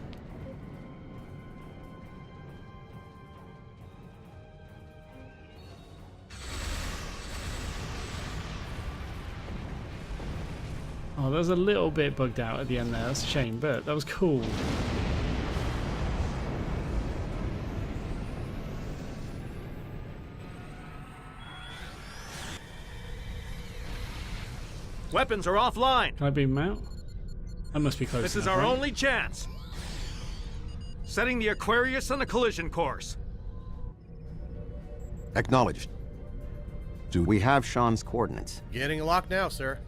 Oh, that was a little bit bugged out at the end there. That's a shame, but that was cool. Weapons are offline. Can I beam them out? I must be close. This enough, is our right? only chance. Setting the Aquarius on a collision course. Acknowledged. Do we have Sean's coordinates? Getting locked now, sir.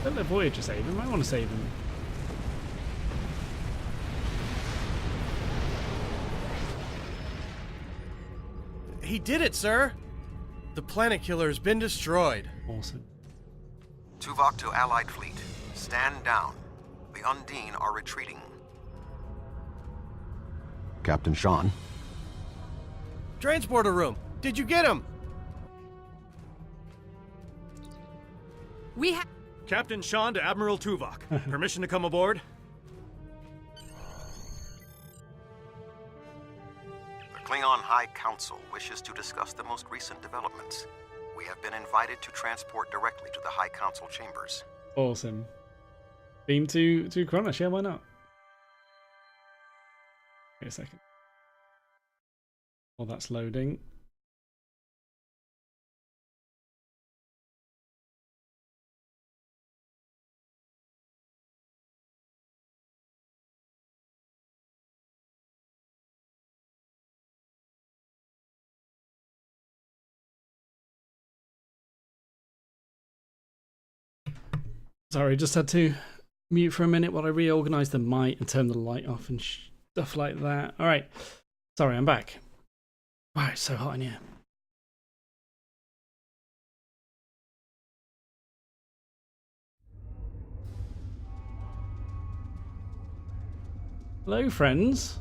Don't let Voyager save him. I want to save him. He did it, sir. The planet killer has been destroyed. Awesome. Tuvok to Allied fleet. Stand down. The Undine are retreating. Captain Sean. Transporter room. Did you get him? We have... Captain Sean to Admiral Tuvok. Permission to come aboard? The Klingon High Council wishes to discuss the most recent developments. We have been invited to transport directly to the High Council chambers. Awesome. Beam to Kronos. Yeah, why not? Wait a second. While that's loading. Sorry, just had to mute for a minute while I reorganize the mic and turn the light off and stuff like that. All right. Sorry, I'm back. Wow, it's so hot in here. Hello, friends.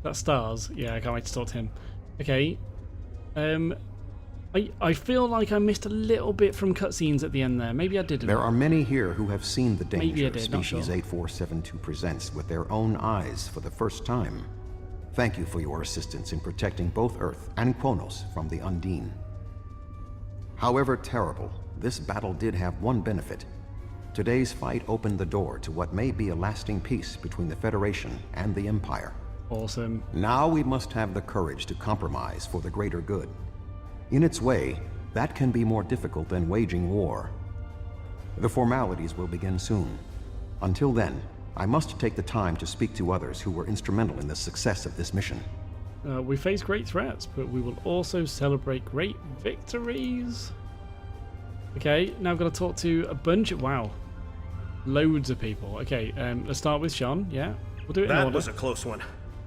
That's Stars. Yeah, I can't wait to talk to him. Okay. I feel like I missed a little bit from cutscenes at the end there. Maybe I didn't. There are many here who have seen the danger Maybe I did, not Species sure. 8472 presents with their own eyes for the first time. Thank you for your assistance in protecting both Earth and Kronos from the Undine. However terrible, this battle did have one benefit. Today's fight opened the door to what may be a lasting peace between the Federation and the Empire. Awesome. Now we must have the courage to compromise for the greater good. In its way, that can be more difficult than waging war. The formalities will begin soon. Until then, I must take the time to speak to others who were instrumental in the success of this mission. We face great threats, but we will also celebrate great victories. Okay, now I've got to talk to a bunch of... Wow. Loads of people. Okay, let's start with Sean. Yeah, we'll do it in order. That was a close one.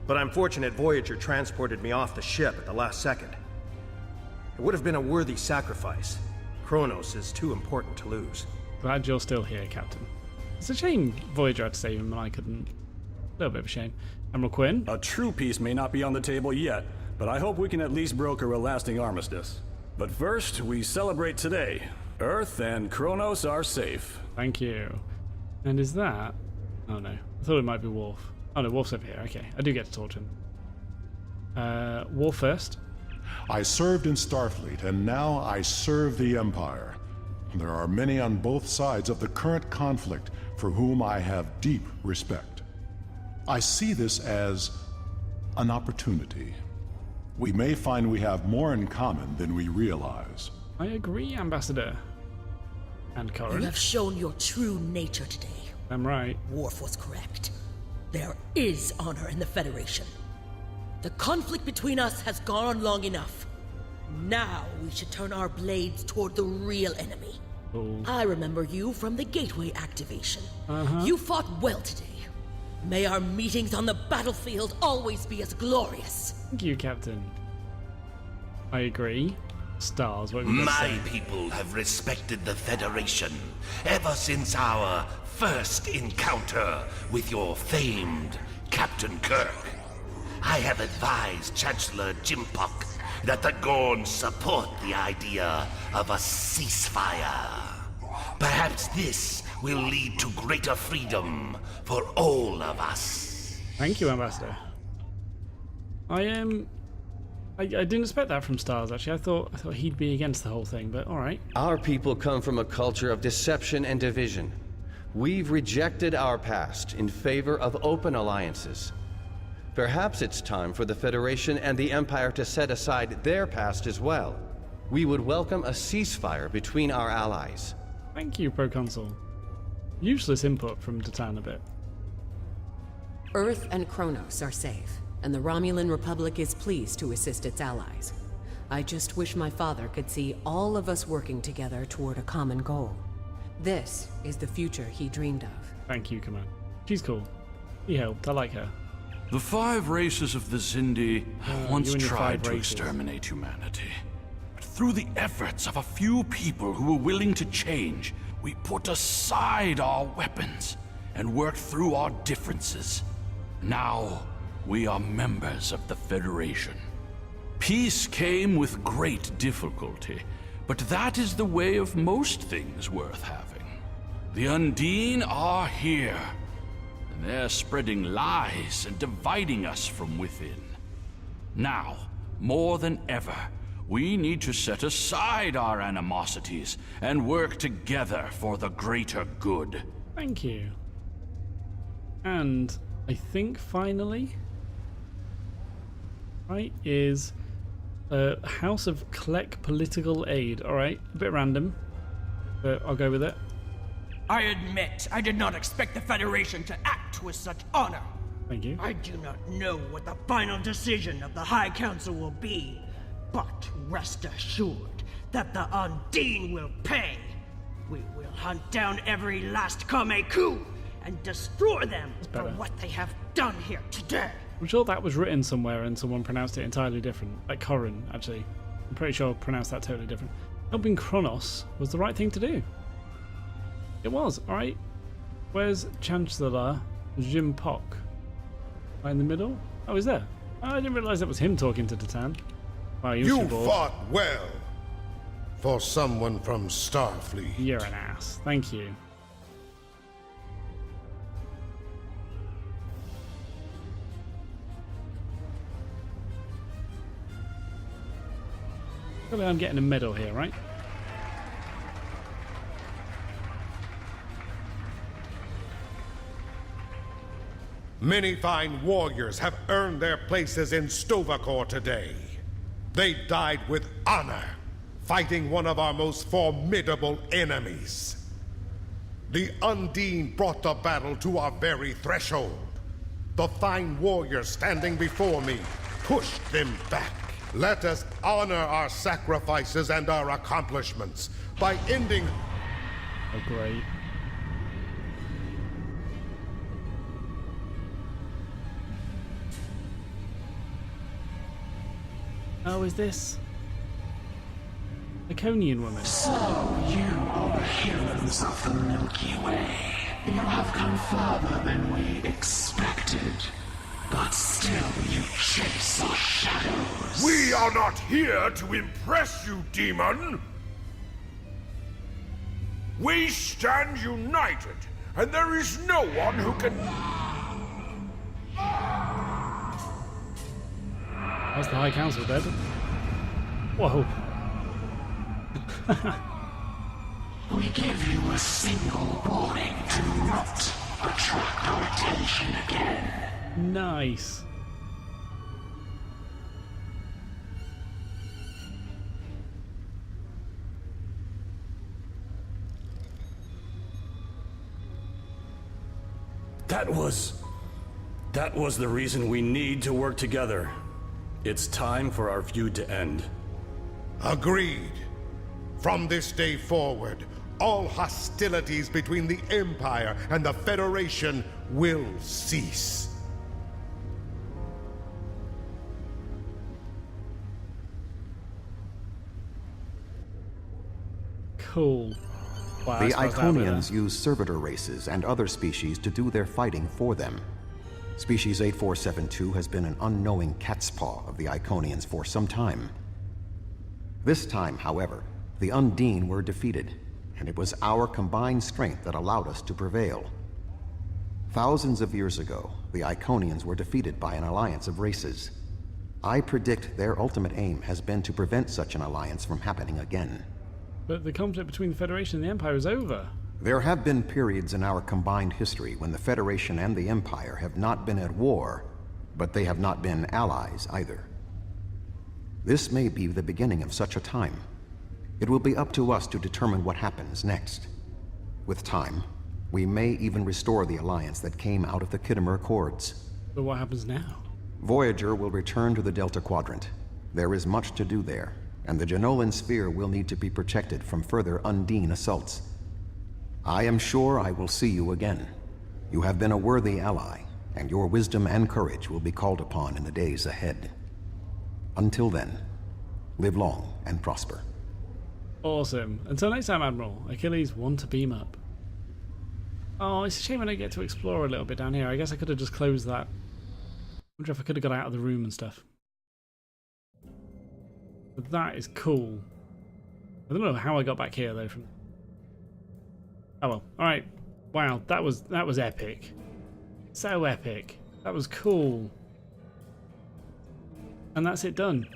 But I'm fortunate Voyager transported me off the ship at the last second. It would have been a worthy sacrifice. Kronos is too important to lose. Glad you're still here, Captain. It's a shame Voyager had to save him and I couldn't. A little bit of a shame. Admiral Quinn? A true peace may not be on the table yet, but I hope we can at least broker a lasting armistice. But first, we celebrate today. Earth and Kronos are safe. Thank you. And is that... Oh no, I thought it might be Worf. Oh no, Worf's over here. Okay, I do get to talk to him. Worf first. I served in Starfleet, and now I serve the Empire. There are many on both sides of the current conflict for whom I have deep respect. I see this as an opportunity. We may find we have more in common than we realize. I agree, Ambassador. And Corin. You have shown your true nature today. I'm right. Worf was correct. There is honor in the Federation. The conflict between us has gone on long enough. Now we should turn our blades toward the real enemy. Cool. I remember you from the Gateway activation. You fought well today. May our meetings on the battlefield always be as glorious. Thank you, Captain. I agree. Stars, what have you got to My say? people have respected the Federation ever since our first encounter with your famed Captain Kirk. I have advised Chancellor Jimpok that the Gorn support the idea of a ceasefire. Perhaps this will lead to greater freedom for all of us. Thank you, Ambassador. I didn't expect that from Stars, actually. I thought he'd be against the whole thing, but alright. Our people come from a culture of deception and division. We've rejected our past in favor of open alliances. Perhaps it's time for the Federation and the Empire to set aside their past as well. We would welcome a ceasefire between our allies. Thank you, Proconsul. Useless input from Datan a bit. Earth and Kronos are safe, and the Romulan Republic is pleased to assist its allies. I just wish my father could see all of us working together toward a common goal. This is the future he dreamed of. Thank you, Command. She's cool. He helped. I like her. The 5 races of the Zindi once you and your tried 5 to races. exterminate humanity. But through the efforts of a few people who were willing to change, we put aside our weapons and worked through our differences. Now, we are members of the Federation. Peace came with great difficulty, but that is the way of most things worth having. The Undine are here, and they're spreading lies and dividing us from within. Now, more than ever, we need to set aside our animosities and work together for the greater good. Thank you. And I think finally right, is House of Collect Political Aid. Alright, a bit random, but I'll go with it. I admit, I did not expect the Federation to act with such honor. Thank you. I do not know what the final decision of the High Council will be, but rest assured that the Undine will pay. We will hunt down every last Kameku and destroy them for what they have done here today. I'm sure that was written somewhere and someone pronounced it entirely different. Like Corrin, actually. I'm pretty sure I pronounced that totally different. Helping Kronos was the right thing to do. It was, alright. Where's Chancellor Jim Pock? Right in the middle? Oh, he's there. Oh, I didn't realise that was him talking to Titan. Wow, You fought well for someone from Starfleet. You're an ass. Thank you. Probably I'm getting a medal here, right? Many fine warriors have earned their places in Stovacor today. They died with honor, fighting one of our most formidable enemies. The Undine brought the battle to our very threshold. The fine warriors standing before me pushed them back. Let us honor our sacrifices and our accomplishments by ending... Oh, great. Oh, is this Iconian woman? So you are the humans of the Milky Way. You have come further than we expected. But still you chase our shadows. We are not here to impress you, demon! We stand united, and there is no one who can... That's the High Council dead. Whoa. We give you a single warning. Do not attract our attention again. Nice. That was the reason we need to work together. It's time for our feud to end. Agreed. From this day forward, all hostilities between the Empire and the Federation will cease. Cool. Wow, The Iconians use servitor races and other species to do their fighting for them. Species 8472 has been an unknowing catspaw of the Iconians for some time. This time, however, the Undine were defeated, and it was our combined strength that allowed us to prevail. Thousands of years ago, the Iconians were defeated by an alliance of races. I predict their ultimate aim has been to prevent such an alliance from happening again. But the conflict between the Federation and the Empire is over. There have been periods in our combined history when the Federation and the Empire have not been at war, but they have not been allies either. This may be the beginning of such a time. It will be up to us to determine what happens next. With time, we may even restore the alliance that came out of the Khitomer Accords. But what happens now? Voyager will return to the Delta Quadrant. There is much to do there, and the Jenolan Sphere will need to be protected from further Undine assaults. I am sure I will see you again. You have been a worthy ally, and your wisdom and courage will be called upon in the days ahead. Until then, live long and prosper. Awesome. Until next time, Admiral. Achilles, want to beam up. Oh, it's a shame I don't get to explore a little bit down here. I guess I could have just closed that. I wonder if I could have got out of the room and stuff. But that is cool. I don't know how I got back here though. From. Oh well. All right. Wow, that was epic. So epic. That was cool. And that's it done.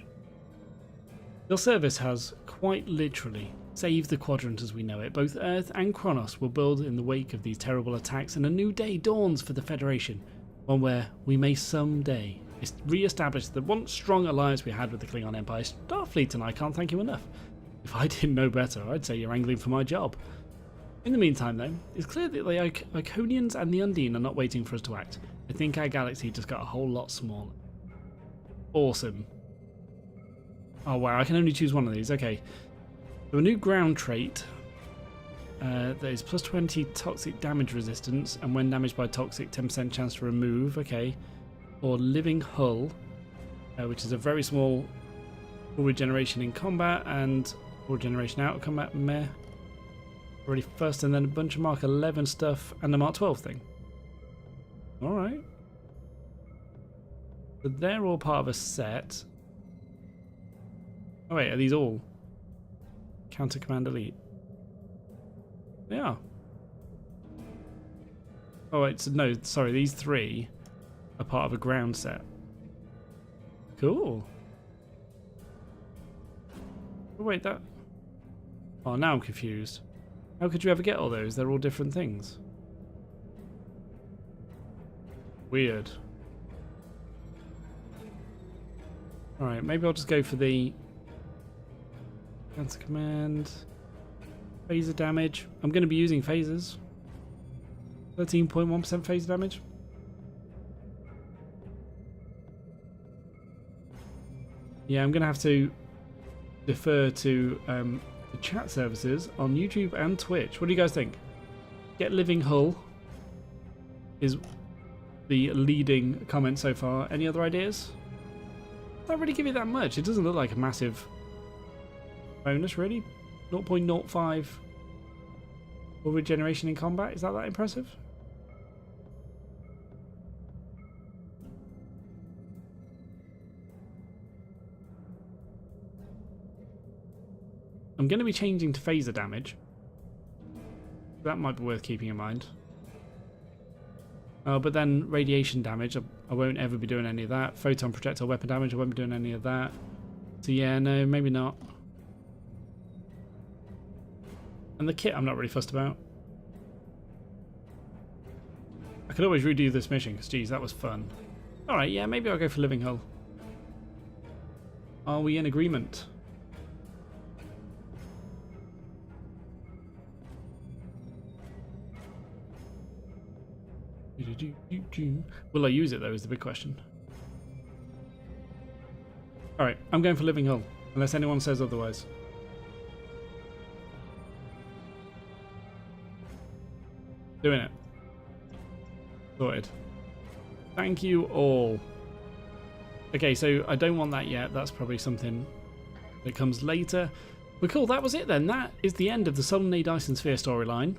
Your service has, quite literally, saved the quadrant as we know it. Both Earth and Kronos will build in the wake of these terrible attacks, and a new day dawns for the Federation. One where we may someday re-established the once strong alliance we had with the Klingon Empire. Starfleet and I can't thank you enough. If I didn't know better, I'd say you're angling for my job. In the meantime, though, it's clear that the Iconians and the Undine are not waiting for us to act. I think our galaxy just got a whole lot smaller. Awesome. Oh wow, I can only choose one of these. Okay. So a new ground trait that is plus 20 toxic damage resistance, and when damaged by toxic, 10% chance to remove. Okay. Or living hull, which is a very small full regeneration in combat and full regeneration out of combat. Meh. Already first, and then a bunch of Mark 11 stuff and the Mark 12 thing. Alright. So they're all part of a set. Oh wait, are these all Counter Command Elite? They are. Oh wait, so no, sorry, these three are part of a ground set. Cool. Oh wait, that... Oh, now I'm confused. How could you ever get all those? They're all different things. Weird. Alright, maybe I'll just go for the Counter Command. Phaser damage. I'm going to be using phasers. 13.1% phaser damage. Yeah, I'm going to have to defer to the chat services on YouTube and Twitch. What do you guys think? Get Living Hull is the leading comment so far. Any other ideas? I don't really give it that much. It doesn't look like a massive bonus, really. 0.05 for regeneration in combat. Is that impressive? I'm going to be changing to phaser damage. That might be worth keeping in mind. But then radiation damage, I won't ever be doing any of that. Photon projectile weapon damage, I won't be doing any of that. So yeah, no, maybe not. And the kit I'm not really fussed about. I could always redo this mission, because geez, that was fun. Alright, yeah, maybe I'll go for Living Hull. Are we in agreement? Will I use it though is the big question. Alright, I'm going for Living Hull, unless anyone says otherwise. Doing it. Sorted. Thank you all. Okay, so I don't want that yet. That's probably something that comes later. But cool, that was it then. That is the end of the Solemn Dyson Sphere storyline.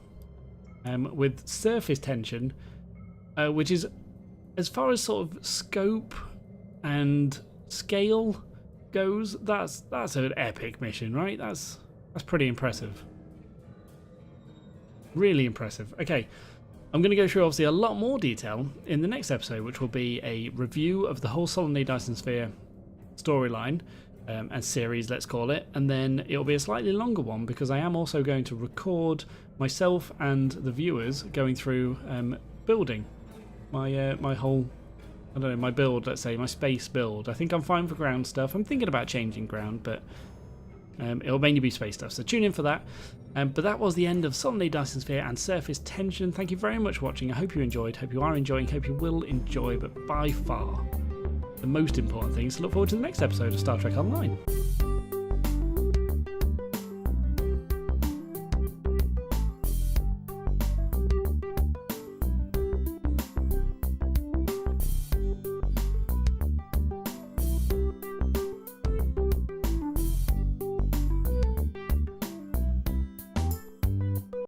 With surface tension, which is, as far as sort of scope and scale goes, that's an epic mission, right? That's pretty impressive. Really impressive. Okay, I'm going to go through obviously a lot more detail in the next episode, which will be a review of the whole Solemn Dyson Sphere storyline and series, let's call it, and then it'll be a slightly longer one because I am also going to record myself and the viewers going through building my whole, I don't know, my build, let's say, my space build. I think I'm fine for ground stuff. I'm thinking about changing ground, but it'll mainly be space stuff, so tune in for that. But that was the end of Solemn Dyson Sphere and Surface Tension. Thank you very much for watching. I hope you enjoyed, hope you are enjoying, hope you will enjoy, but by far the most important thing is to look forward to the next episode of Star Trek Online.